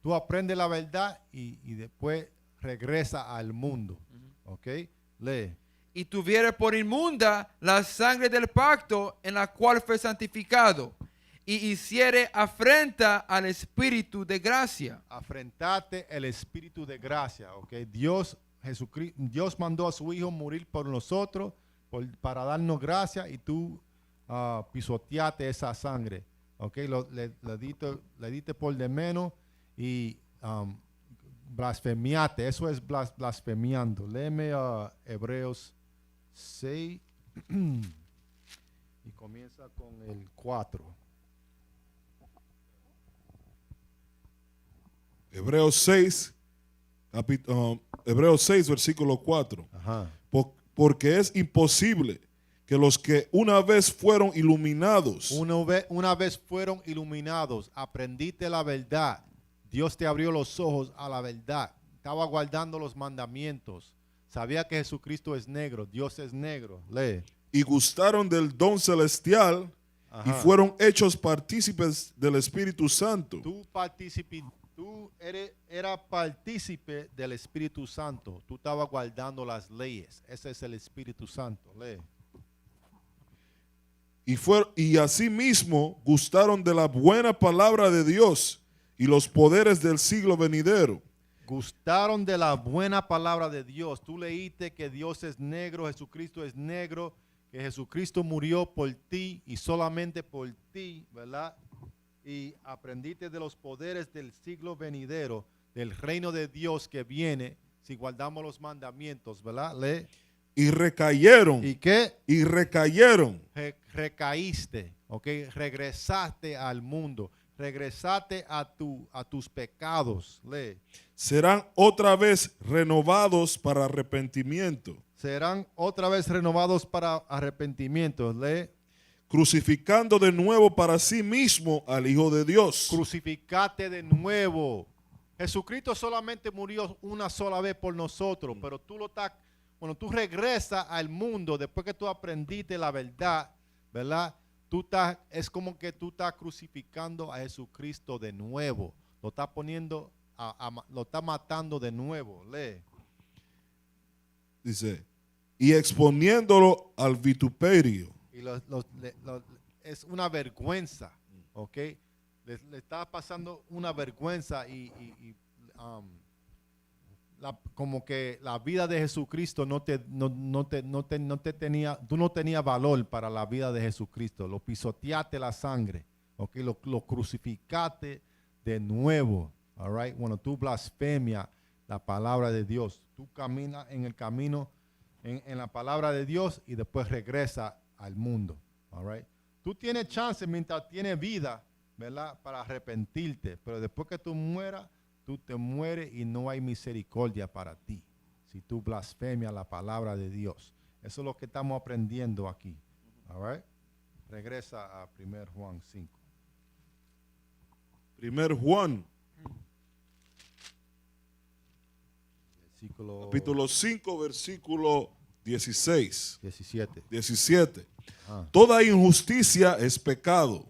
Tú aprendes la verdad y después regresa al mundo. ¿Ok? Lee. Y tuviere por inmunda la sangre del pacto en la cual fue santificado y hiciere afrenta al Espíritu de gracia. Afrentate el Espíritu de gracia. ¿Ok? Dios mandó a su Hijo morir por nosotros para darnos gracia y tú pisoteate esa sangre. ¿Ok? Le diste por de menos y blasfemiate. Eso es blasfemiando. Léeme Hebreos 6 y comienza con el 4. Hebreos 6, versículo 4. Ajá. Porque es imposible que los que una vez fueron iluminados, Una vez fueron iluminados, aprendiste la verdad. Dios te abrió los ojos a la verdad. Estaba guardando los mandamientos. Sabía que Jesucristo es negro. Dios es negro. Lee. y gustaron del don celestial, Ajá. y fueron hechos partícipes del Espíritu Santo. Tú eras partícipe del Espíritu Santo. Tú estabas guardando las leyes. Ese es el Espíritu Santo. Lee. Y asimismo gustaron de la buena palabra de Dios y los poderes del siglo venidero. Gustaron de la buena palabra de Dios. Tú leíste que Dios es negro, Jesucristo es negro, que Jesucristo murió por ti y solamente por ti, ¿verdad? Y aprendiste de los poderes del siglo venidero, del reino de Dios que viene si guardamos los mandamientos, ¿verdad? Lee. Y recayeron. ¿Y qué? Y recayeron. Recaíste, ¿ok? Regresaste al mundo. regresate a tus pecados. Lee. serán otra vez renovados para arrepentimiento. Serán otra vez renovados para arrepentimiento. Lee. Crucificando de nuevo para sí mismo al Hijo de Dios. Crucificate de nuevo. Jesucristo solamente murió una sola vez por nosotros, pero cuando tú regresas al mundo, después que tú aprendiste la verdad, ¿verdad? Es como que tú estás crucificando a Jesucristo de nuevo. Lo estás poniendo, lo estás matando de nuevo. Lee. Dice, y exponiéndolo al vituperio. Y es una vergüenza, ¿ok? Le está pasando una vergüenza como que la vida de Jesucristo no te tenía, tú no tenías valor para la vida de Jesucristo. Lo pisoteaste la sangre, ¿ok? Lo crucificaste de nuevo, all right? Cuando tú blasfemias la palabra de Dios, tú caminas en el camino, en la palabra de Dios y después regresa al mundo, all right? Tú tienes chance mientras tienes vida, ¿verdad? Para arrepentirte, pero después que tú mueras, tú te mueres y no hay misericordia para ti. Si tú blasfemias la palabra de Dios. Eso es lo que estamos aprendiendo aquí. All right? Regresa a 1 Juan 5. 1 Juan, capítulo 5, versículo 16. 17. Toda injusticia es pecado,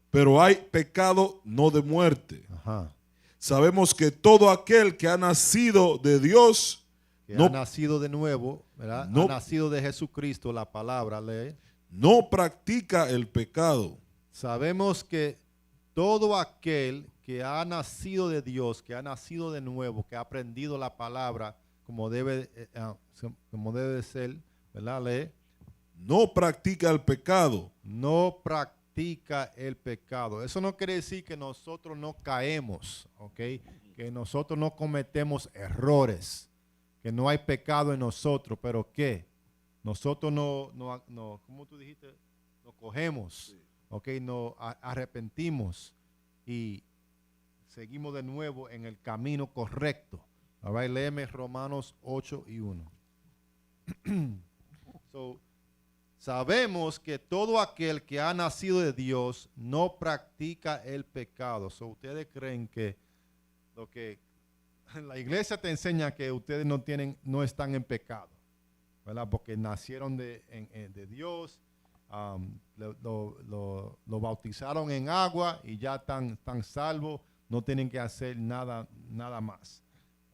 pero hay pecado no de muerte. Ajá. Sabemos que todo aquel que ha nacido de Dios, Que no, ha nacido de nuevo, ¿verdad? no- Ha nacido de Jesucristo, la palabra, lee. no practica el pecado. Sabemos que todo aquel que ha nacido de Dios, que ha nacido de nuevo, que ha aprendido la palabra como debe de ser, ¿verdad? Lee. No practica el pecado. No practica el pecado. Eso no quiere decir que nosotros no caemos, ¿ok? Que nosotros no cometemos errores, que no hay pecado en nosotros, pero ¿qué? Nosotros no ¿cómo tú dijiste? Nos cogemos, ¿ok? Nos arrepentimos y seguimos de nuevo en el camino correcto. All right, léeme Romanos 8 y 1. Sabemos que todo aquel que ha nacido de Dios no practica el pecado. ¿Ustedes creen que lo que la iglesia te enseña que ustedes no están en pecado, ¿verdad? Porque nacieron de Dios, lo bautizaron en agua y ya están salvos, no tienen que hacer nada más,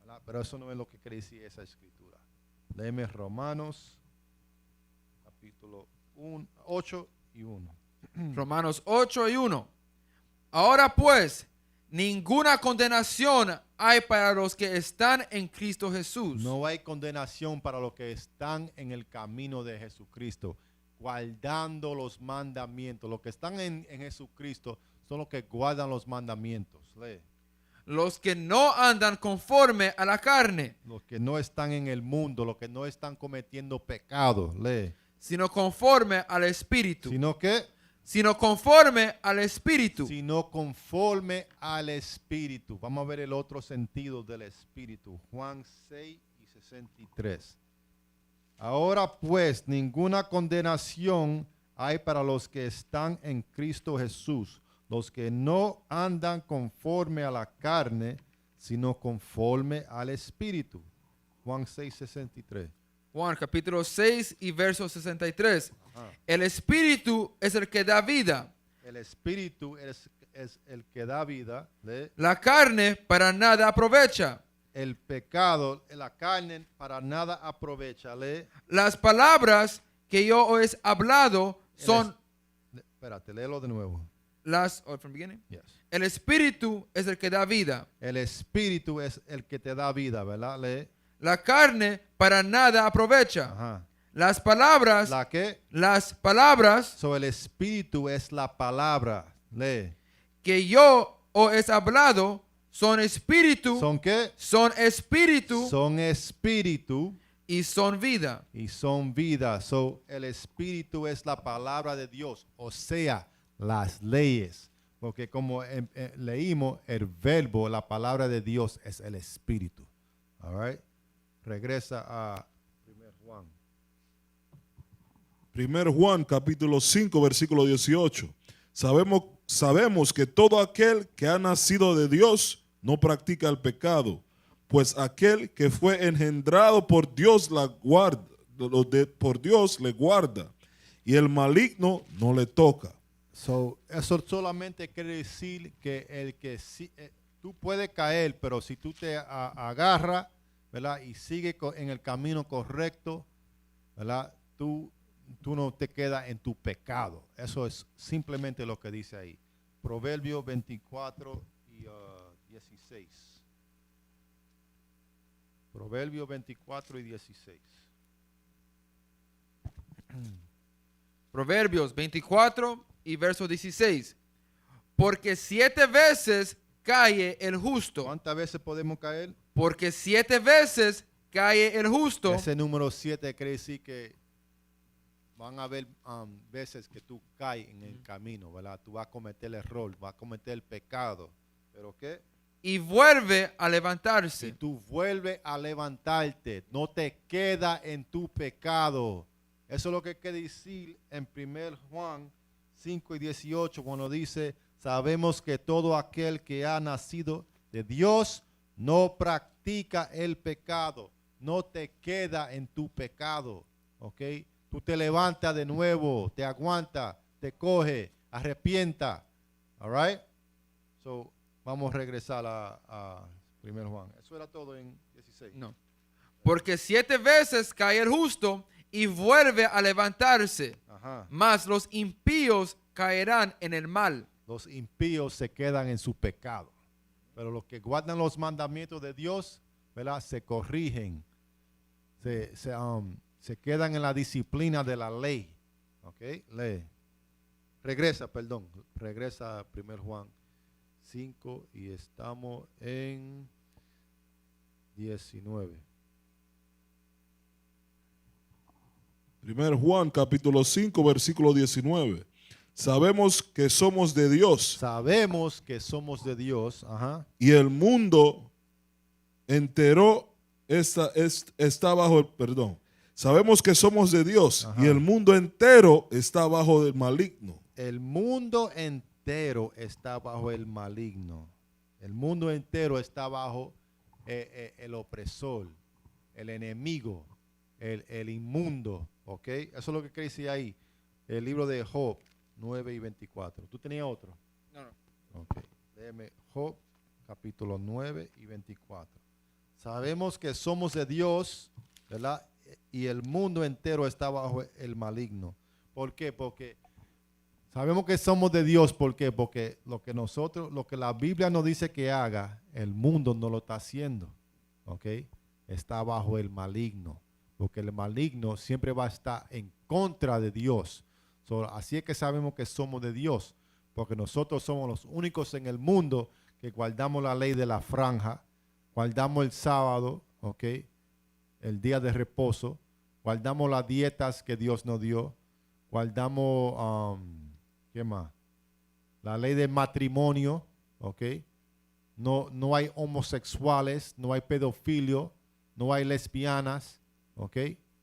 ¿verdad? Pero eso no es lo que quiere decir esa escritura. Léeme Romanos capítulo 8 y 1. Romanos 8 y 1. Ahora pues, ninguna condenación hay para los que están en Cristo Jesús. No hay condenación para los que están en el camino de Jesucristo, guardando los mandamientos. Los que están en Jesucristo son los que guardan los mandamientos. Lee. Los que no andan conforme a la carne, Los que no están en el mundo, los que no están cometiendo pecado. Lee. sino conforme al Espíritu. Sino que, Sino conforme al Espíritu. sino conforme al Espíritu. Vamos a ver el otro sentido del Espíritu. Juan 6 y 63. Ahora pues, ninguna condenación hay para los que están en Cristo Jesús, los que no andan conforme a la carne, sino conforme al Espíritu. Juan 6, 63. Juan capítulo 6 y verso 63. El Espíritu es el que da vida. El Espíritu es el que da vida. Lee. La carne para nada aprovecha. El pecado, la carne para nada aprovecha. Lee. Las palabras que yo os he hablado son Espérate, léelo de nuevo. from beginning. Yes. El Espíritu es el que da vida. El Espíritu es el que te da vida, ¿verdad? Lee. La carne para nada aprovecha. Ajá. Las palabras, ¿La qué? las palabras So, el Espíritu es la palabra. Lee. que yo os he hablado son espíritu, ¿Son qué? son espíritu Son espíritu y son vida. y son vida. So, el Espíritu es la palabra de Dios, o sea, las leyes. Porque como leímos, el verbo, la palabra de Dios es el Espíritu. All right? Regresa a 1 Juan. 1 Juan capítulo 5 versículo 18. Sabemos que todo aquel que ha nacido de Dios no practica el pecado, pues aquel que fue engendrado por Dios por Dios le guarda, y el maligno no le toca. So, eso solamente quiere decir que el que tú puedes caer, pero si tú te agarras, ¿verdad? Y sigues en el camino correcto, ¿verdad? Tú no te quedas en tu pecado. Eso es simplemente lo que dice ahí. Proverbios 24 y 16. Proverbios 24 y 16. Proverbios 24 y verso 16. Porque 7 veces cae el justo. ¿Cuántas veces podemos caer? Porque 7 veces cae el justo. Ese número 7 quiere decir que van a haber veces que tú caes en el camino, ¿verdad? Tú vas a cometer el error, vas a cometer el pecado. ¿Pero qué? Y vuelve a Si levantarse. tú vuelves a levantarte, no te queda en tu pecado. Eso es lo que quiere decir en 1 Juan 5 y 18 cuando dice, sabemos que todo aquel que ha nacido de Dios no practica el pecado, no te queda en tu pecado, ¿ok? Tú te levantas de nuevo, te aguanta, te coge, arrepienta, all right? So, vamos a regresar a 1 Juan. Eso era todo en 16. No. Porque 7 veces cae el justo y vuelve a levantarse. Ajá. Mas los impíos caerán en el mal. Los impíos se quedan en su pecado. Pero los que guardan los mandamientos de Dios, ¿verdad? Se corrigen. Se quedan en la disciplina de la ley. ¿Ok? Lee. Regresa a 1 Juan 5 y estamos en 19. 1 Juan capítulo 5 versículo 19. Sabemos que somos de Dios Sabemos que somos de Dios. Ajá. y el mundo entero está bajo el perdón. Sabemos que somos de Dios Ajá. y el mundo entero está bajo del maligno. El mundo entero está bajo el maligno. El mundo entero está bajo el opresor, el enemigo, el inmundo. ¿Ok? Eso es lo que quiere decir ahí. El libro de Job 9 y 24. ¿Tú tenías otro? No. Ok. Léeme Job capítulo 9 y 24. Sabemos que somos de Dios, ¿verdad? Y el mundo entero está bajo el maligno. ¿Por qué? Porque sabemos que somos de Dios. ¿Por qué? Porque lo que la Biblia nos dice que haga, el mundo no lo está haciendo. ¿Ok? Está bajo el maligno. Porque el maligno siempre va a estar en contra de Dios. Así es que sabemos que somos de Dios. Porque nosotros somos los únicos en el mundo que guardamos la ley de la franja, guardamos el sábado, ¿ok? El día de reposo, guardamos las dietas que Dios nos dio, guardamos, ¿qué más? La ley del matrimonio, ¿ok? No hay homosexuales, no hay pedofilio, no hay lesbianas, ¿ok?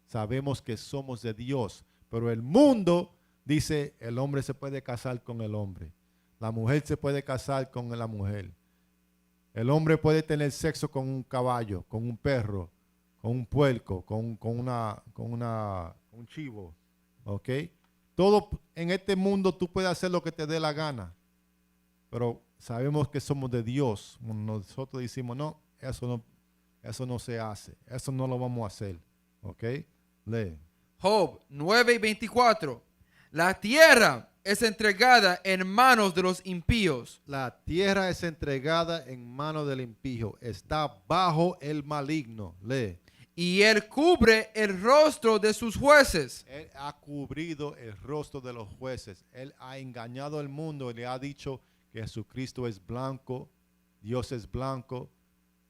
Sabemos que somos de Dios, pero el mundo dice, el hombre se puede casar con el hombre, la mujer se puede casar con la mujer, el hombre puede tener sexo con un caballo, con un perro, con un puerco, con un chivo, ¿ok? Todo en este mundo tú puedes hacer lo que te dé la gana, pero sabemos que somos de Dios. Nosotros decimos, no, eso no se hace, eso no lo vamos a hacer, ¿ok? Lee. Job 9 y 24. La tierra es entregada en manos de los impíos. La tierra es entregada en manos del impío, está bajo el maligno. Lee. Y él cubre el rostro de sus jueces. Él ha cubrido el rostro de los jueces. Él ha engañado al mundo y le ha dicho que Jesucristo es blanco, Dios es blanco,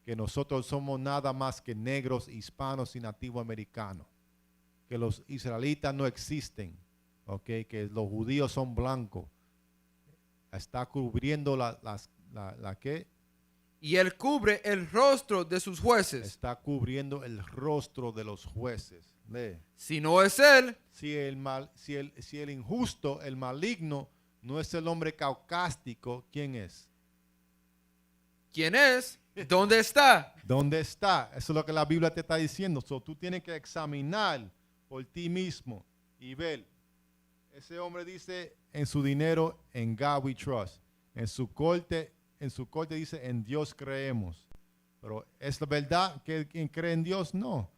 que nosotros somos nada más que negros, hispanos y nativos americanos, que los israelitas no existen, ¿ok? Que los judíos son blancos. está cubriendo la ¿qué? Y él cubre el rostro de sus jueces. Está cubriendo el rostro de los jueces. Lee. Si no es él, Si el injusto, el maligno, no es el hombre caucástico, ¿quién es? ¿quién es? ¿Dónde está? ¿Dónde está? Eso es lo que la Biblia te está diciendo. So, tú tienes que examinar por ti mismo y ver. Ese hombre dice en su dinero, en God we trust. En su corte dice, en Dios creemos. Pero ¿es la verdad que quien cree en Dios? No.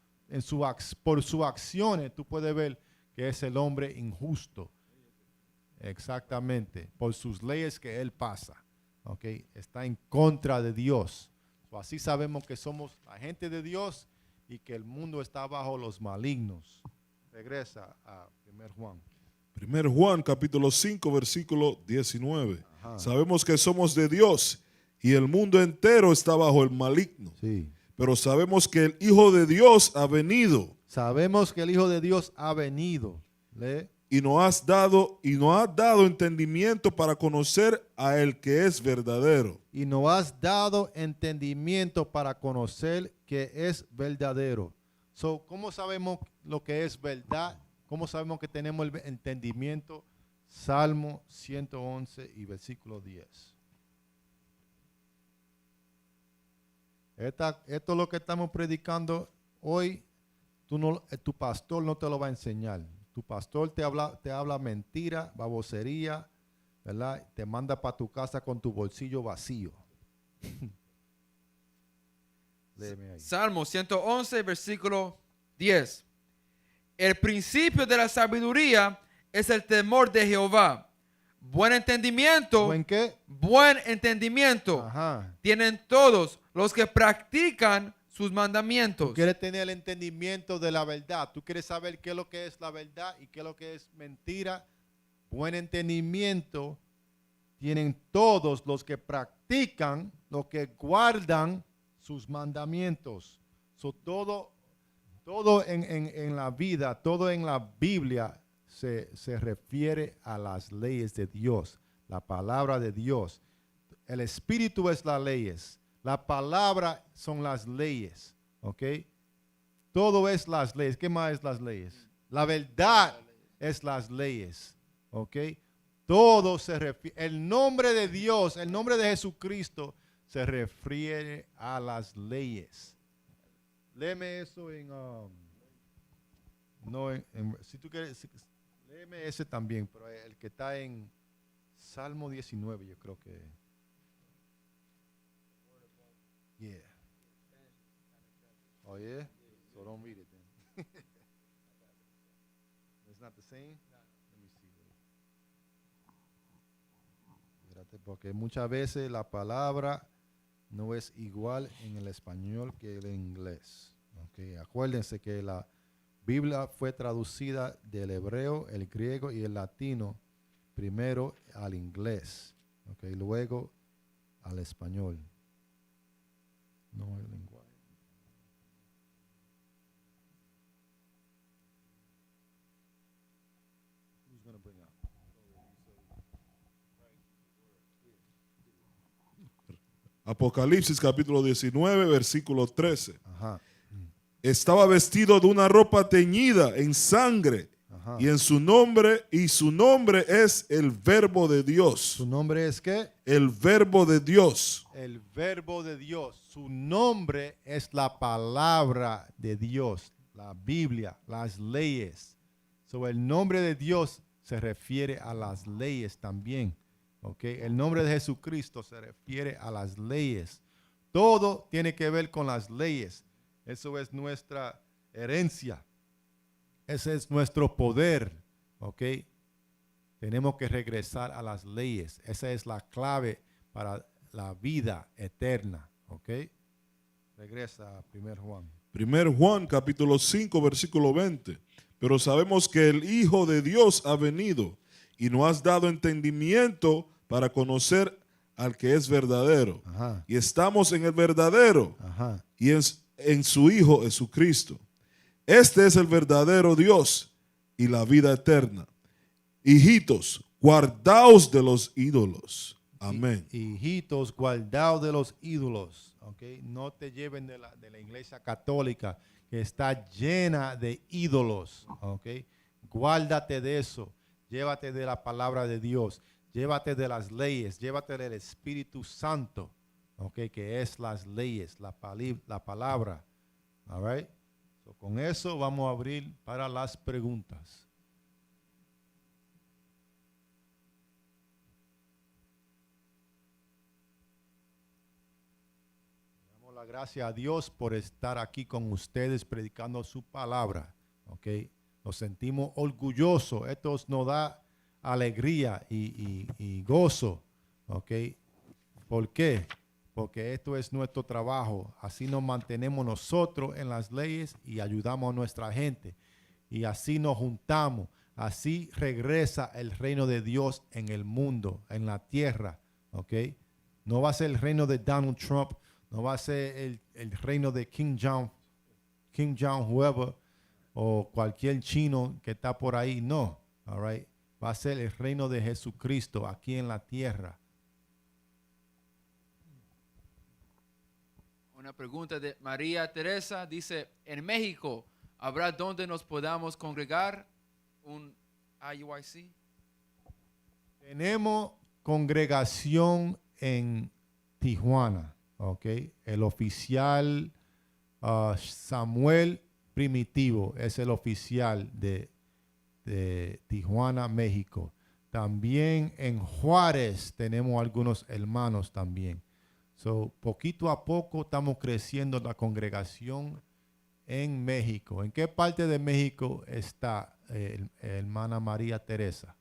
Por sus acciones tú puedes ver que es el hombre injusto. Exactamente. Por sus leyes que él pasa. Okay. Está en contra de Dios. Así sabemos que somos la gente de Dios y que el mundo está bajo los malignos. Regresa a 1 Juan. 1 Juan capítulo 5 versículo 19. Ajá. Sabemos que somos de Dios y el mundo entero está bajo el maligno. Sí. Pero sabemos que el Hijo de Dios ha venido Sabemos que el Hijo de Dios ha venido. Lee. y nos ha dado entendimiento para conocer a el que es verdadero. Y nos has dado entendimiento para conocer que es verdadero. So, ¿cómo sabemos lo que es verdad? ¿Cómo sabemos que tenemos el entendimiento? Salmo 111 y versículo 10. Esto es lo que estamos predicando hoy. Tu pastor no te lo va a enseñar. Tu pastor te habla mentira, babosería, ¿verdad? Te manda para tu casa con tu bolsillo vacío. Léeme ahí. Salmo 111, versículo 10. El principio de la sabiduría es el temor de Jehová. Buen entendimiento. ¿Buen qué? Buen entendimiento. Ajá. Tienen todos los que practican sus mandamientos. Tú quieres tener el entendimiento de la verdad. Tú quieres saber qué es lo que es la verdad y qué es lo que es mentira. Buen entendimiento tienen todos los que practican, los que guardan sus mandamientos. So, todo en la vida, todo en la Biblia se refiere a las leyes de Dios, la palabra de Dios. El Espíritu es las leyes. La palabra son las leyes, ¿ok? Todo es las leyes. ¿Qué más es las leyes? La verdad es las leyes, ¿ok? Todo se refiere, el nombre de Dios, el nombre de Jesucristo se refiere a las leyes. Léeme eso si tú quieres, léeme ese también, pero el que está en Salmo 19, yo creo que. Yeah. Oh yeah? So don't read it then. It's not the same? Let me see. Espérate, porque muchas veces la palabra no es igual en el español que el inglés. Okay. Acuérdense que la Biblia fue traducida del hebreo, el griego y el latino primero al inglés, okay, luego al español. No el lenguaje. Who's gonna bring up? Apocalipsis capítulo 19 versículo 13. Ajá. Estaba vestido de una ropa teñida en sangre Ajá. y su nombre es el Verbo de Dios. ¿Su nombre es qué? El Verbo de Dios. El Verbo de Dios. Su nombre es la palabra de Dios, la Biblia, las leyes. So, el nombre de Dios se refiere a las leyes también. Okay. El nombre de Jesucristo se refiere a las leyes. Todo tiene que ver con las leyes. Eso es nuestra herencia. Ese es nuestro poder. Okay. Tenemos que regresar a las leyes. Esa es la clave para la vida eterna. Okay. Regresa a 1 Juan. 1 Juan capítulo 5 versículo 20. Pero sabemos que el Hijo de Dios ha venido y nos has dado entendimiento para conocer al que es verdadero. Ajá. Y estamos en el verdadero Ajá. y en su Hijo Jesucristo. Este es el verdadero Dios y la vida eterna. Hijitos, guardaos de los ídolos. Amén. Hijitos, guardaos de los ídolos. Okay. No te lleven de la iglesia católica que está llena de ídolos. Okay. Guárdate de eso. Llévate de la palabra de Dios. Llévate de las leyes. Llévate del Espíritu Santo. Okay, que es las leyes, la palabra. All right. So, con eso vamos a abrir para las preguntas. Damos la gracia a Dios por estar aquí con ustedes predicando su palabra. Okay. Nos sentimos orgullosos. Esto nos da alegría y gozo. Okay. ¿Por qué? Porque esto es nuestro trabajo. Así nos mantenemos nosotros en las leyes y ayudamos a nuestra gente. Y así nos juntamos. Así regresa el reino de Dios en el mundo, en la tierra. ¿Ok? No va a ser el reino de Donald Trump. No va a ser el reino de Kim Jong, whoever, o cualquier chino que está por ahí. No. All right? Va a ser el reino de Jesucristo aquí en la tierra. Una pregunta de María Teresa dice, en México, ¿habrá donde nos podamos congregar un IUIC? Tenemos congregación en Tijuana, ¿ok? El oficial Samuel Primitivo es el oficial de Tijuana, México. También en Juárez tenemos algunos hermanos también. So, poquito a poco estamos creciendo la congregación en México. ¿En qué parte de México está hermana María Teresa?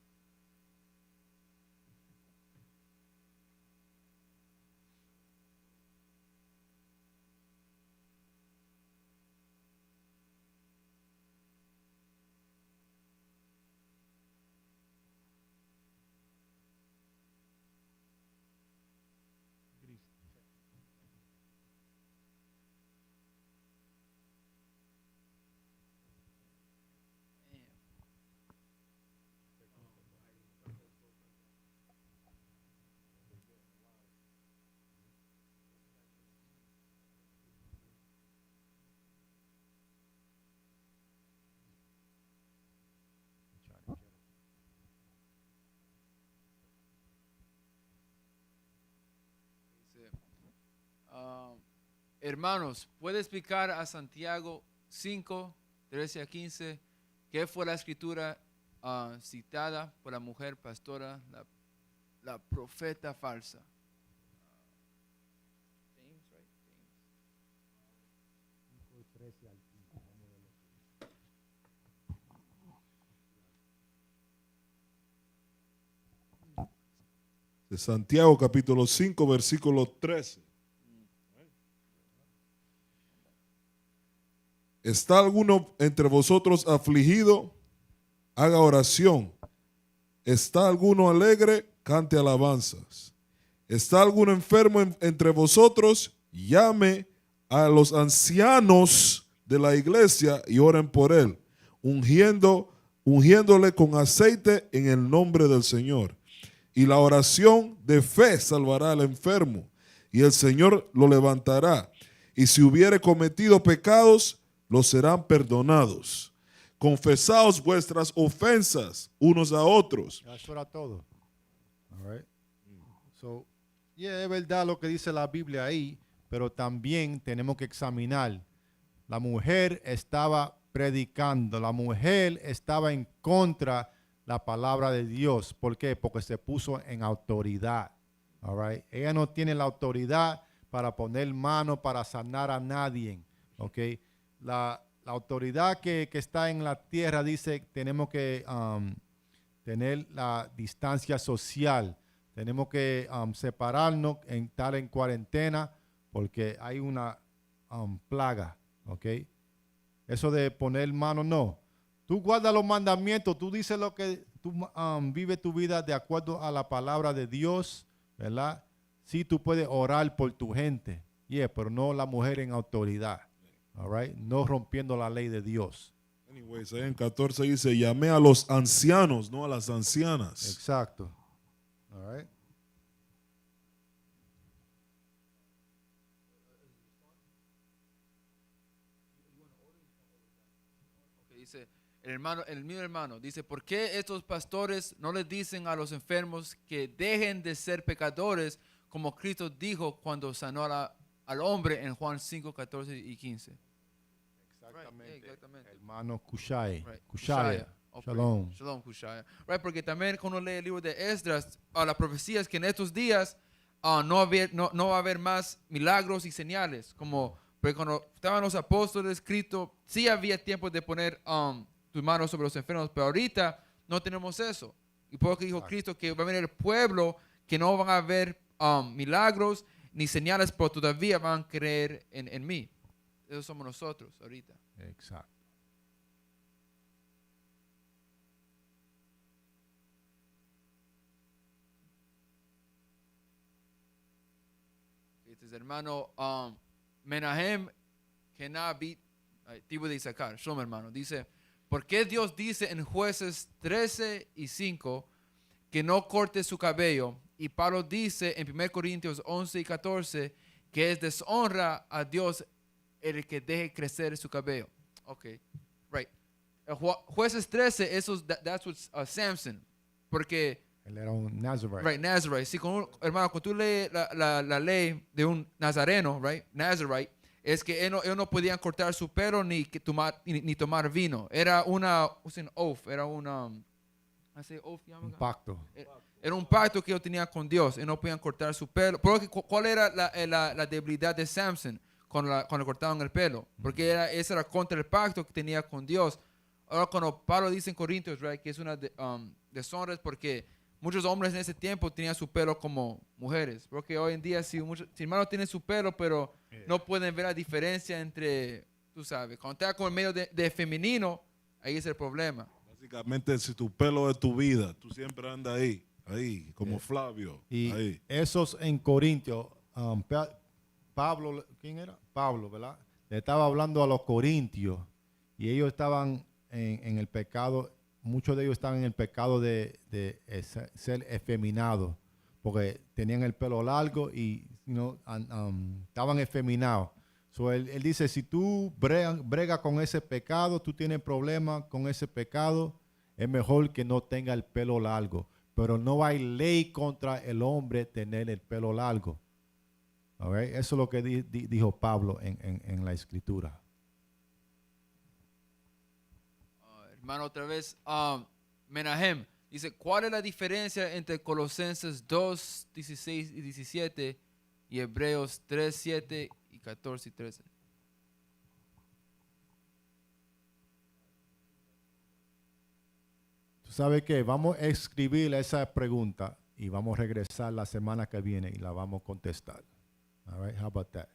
Hermanos, ¿puede explicar a Santiago 5, 13 a 15 qué fue la escritura citada por la mujer pastora, la profeta falsa? De Santiago capítulo 5 versículo 13. ¿Está alguno entre vosotros afligido? Haga oración. ¿Está alguno alegre? Cante alabanzas. ¿Está alguno enfermo entre vosotros? Llame a los ancianos de la iglesia y oren por él, ungiéndole con aceite en el nombre del Señor. Y la oración de fe salvará al enfermo, y el Señor lo levantará. Y si hubiere cometido pecados, los serán perdonados. Confesaos vuestras ofensas unos a otros. Eso era todo. All right. So, yeah, es verdad lo que dice la Biblia ahí, pero también tenemos que examinar. La mujer estaba predicando, la mujer estaba en contra de la palabra de Dios. ¿Por qué? Porque se puso en autoridad. All right. Ella no tiene la autoridad para poner mano, para sanar a nadie. Okay. La autoridad que está en la tierra dice que tenemos que tener la distancia social. Tenemos que separarnos, estar en cuarentena porque hay una plaga. Okay. Eso de poner mano, no. Tú guardas los mandamientos, tú dices lo que tú vives tu vida de acuerdo a la palabra de Dios, ¿verdad? Sí, tú puedes orar por tu gente, pero no la mujer en autoridad, all right? No rompiendo la ley de Dios. Anyways, ahí en 14 dice, llamé a los ancianos, no a las ancianas. Exacto. All right. Que dice, el mío hermano, dice, ¿por qué estos pastores no les dicen a los enfermos que dejen de ser pecadores como Cristo dijo cuando sanó al hombre en Juan 5, 14 y 15? Exactamente. Exactamente. Hermano Kushai. Right. Kushaya. Okay. Shalom. Shalom, Kushaya. Right, porque también cuando uno lee el libro de Esdras, la profecía es que en estos días no va a haber más milagros y señales. Porque cuando estaban los apóstoles escritos, sí había tiempo de poner tus manos sobre los enfermos, pero ahorita no tenemos eso. Y por lo que dijo Cristo que va a venir el pueblo que no van a haber milagros ni señales, pero todavía van a creer en mí. Eso somos nosotros ahorita. Exacto. Este es hermano Menahem Kenabit, tipo de Isaacar. Shalom, hermano. Dice, ¿por qué Dios dice en Jueces 13 y 5 que no corte su cabello? Y Pablo dice en 1 Corintios 11 y 14 que es deshonra a Dios el que deje crecer su cabello. Ok, right. Jueces 13, that's what Samson. Porque Él era un Nazarite. right, Nazarite. Sí, hermano, cuando tú lees la ley de un nazareno, right, Nazarite, es que ellos no podían cortar su pelo ni tomar vino. Era what's an oath, era un pacto. Era un pacto que ellos tenían con Dios y no podían cortar su pelo. Porque, ¿cuál era la debilidad de Samson cuando le cortaban el pelo? Porque esa era contra el pacto que tenía con Dios. Ahora, cuando Pablo dice en Corintios, right, que es una deshonra, es porque muchos hombres en ese tiempo tenían su pelo como mujeres. Porque hoy en día, si hermanos tienen su pelo, pero no pueden ver la diferencia entre, tú sabes, cuando está con el medio de femenino, ahí es el problema. Básicamente, si tu pelo es tu vida, tú siempre andas ahí, como Flavio. Y ahí. esos en Corintios, Pablo, ¿quién era? Pablo, ¿verdad? Le estaba hablando a los corintios y ellos estaban en el pecado, muchos de ellos estaban en el pecado de ser efeminados, porque tenían el pelo largo y estaban efeminados. So, él dice, si tú brega con ese pecado, tú tienes problemas con ese pecado, es mejor que no tenga el pelo largo. Pero no hay ley contra el hombre tener el pelo largo. Okay? Eso es lo que dijo Pablo en la escritura. Hermano, otra vez, Menahem dice, ¿cuál es la diferencia entre Colosenses 2, 16 y 17 y Hebreos 3, 7 y 14 y 13? ¿Tú sabes qué? Vamos a escribir esa pregunta y vamos a regresar la semana que viene y la vamos a contestar. All right, how about that?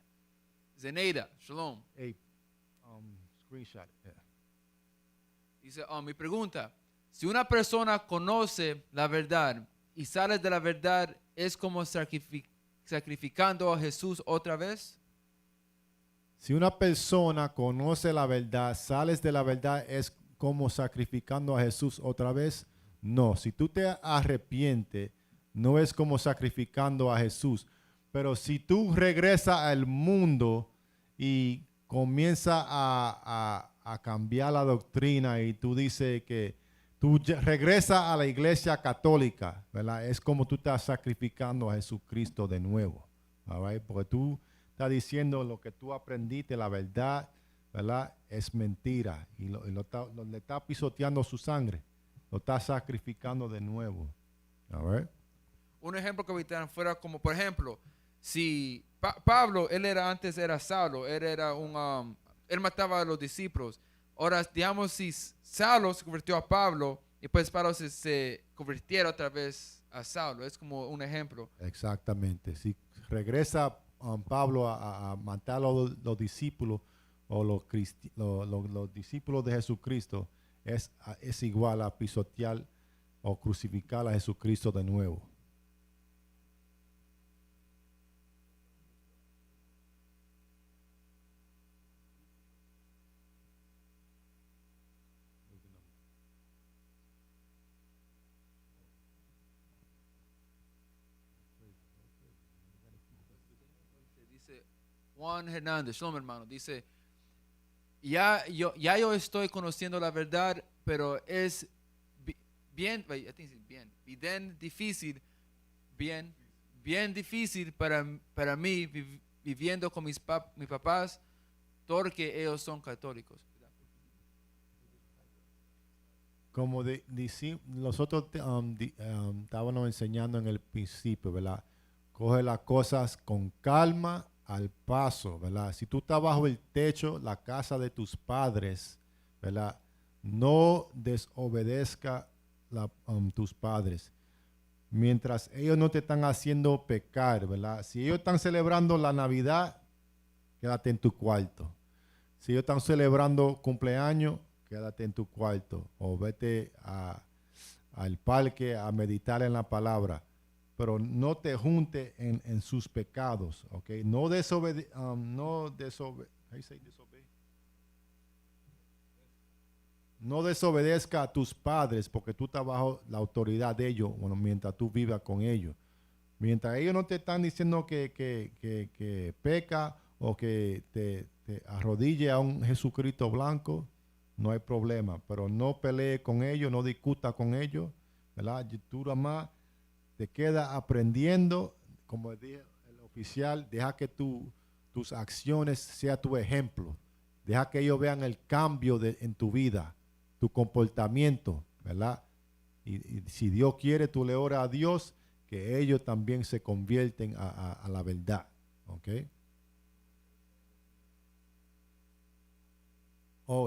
Zeneida, shalom. Hey, screenshot. Yeah. Dice, mi pregunta, si una persona conoce la verdad y sale de la verdad, ¿es como sacrificando a Jesús otra vez? Si una persona conoce la verdad, sales de la verdad, ¿es como sacrificando a Jesús otra vez? No, si tú te arrepientes, no es como sacrificando a Jesús. Pero si tú regresas al mundo y comienzas a cambiar la doctrina y tú dices que tú regresas a la iglesia católica, ¿verdad? Es como tú estás sacrificando a Jesucristo de nuevo, all right? Porque tú estás diciendo lo que tú aprendiste, la verdad, ¿verdad? Es mentira y le está pisoteando su sangre, lo está sacrificando de nuevo, all right? Un ejemplo que ahorita fuera como, por ejemplo, si Pablo, antes era Saulo, él mataba a los discípulos. Ahora, digamos, si Saulo se convirtió a Pablo y pues Pablo se convirtiera otra vez a Saulo, es como un ejemplo. Exactamente. Si regresa Pablo a matar a los discípulos o los discípulos de Jesucristo, es igual a pisotear o crucificar a Jesucristo de nuevo. Dice Juan Hernández, shalom hermano, dice, ya yo estoy conociendo la verdad, pero es bien difícil, bien difícil para mí viviendo con mis papás, porque ellos son católicos. Como nosotros estábamos enseñando en el principio, ¿verdad? Coge las cosas con calma, al paso, ¿verdad? Si tú estás bajo el techo, la casa de tus padres, ¿verdad? No desobedezca tus padres. Mientras ellos no te están haciendo pecar, ¿verdad? Si ellos están celebrando la Navidad, quédate en tu cuarto. Si ellos están celebrando cumpleaños, quédate en tu cuarto o vete al parque a meditar en la palabra, pero no te junte en sus pecados, ¿ok? No desobedezca a tus padres porque tú estás bajo la autoridad de ellos, bueno, mientras tú vivas con ellos. Mientras ellos no te están diciendo que peca o que te arrodille a un Jesucristo blanco, no hay problema, pero no pelee con ellos, no discuta con ellos, ¿verdad? Tú nada más te quedas aprendiendo, como dije el oficial, deja que tus acciones sean tu ejemplo, deja que ellos vean el cambio en tu vida, tu comportamiento, ¿verdad? Y si Dios quiere, tú le oras a Dios que ellos también se convierten a la verdad, ¿ok?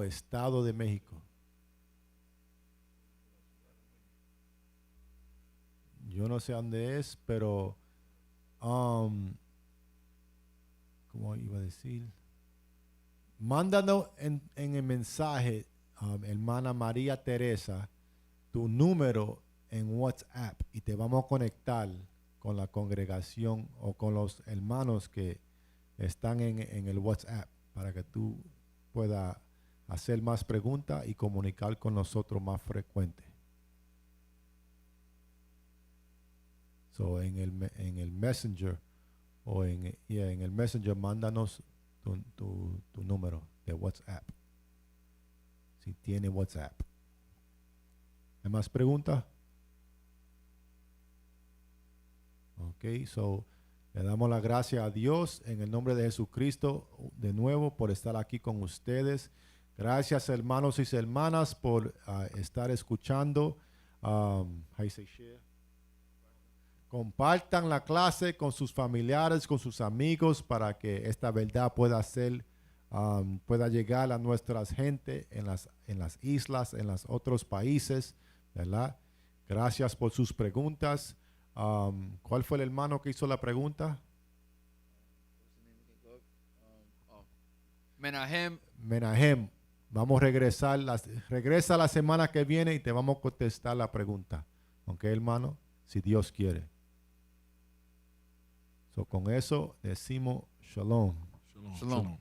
Estado de México. Yo no sé dónde es, pero ¿cómo iba a decir? Mándanos en el mensaje, hermana María Teresa, tu número en WhatsApp y te vamos a conectar con la congregación o con los hermanos que están en el WhatsApp para que tú puedas hacer más preguntas y comunicar con nosotros más frecuente. So, en el Messenger o en el Messenger mándanos tu número de WhatsApp. Si tiene WhatsApp. ¿Hay más preguntas? Ok, so le damos la gracia a Dios en el nombre de Jesucristo de nuevo por estar aquí con ustedes. Gracias hermanos y hermanas por estar escuchando. Compartan la clase con sus familiares, con sus amigos para que esta verdad pueda llegar a nuestras gente en las islas, en los otros países, ¿verdad? Gracias por sus preguntas. ¿Cuál fue el hermano que hizo la pregunta? Menahem. Vamos a regresar, regresa la semana que viene y te vamos a contestar la pregunta. ¿Ok, hermano? Si Dios quiere. Con eso decimos shalom. Shalom. Shalom.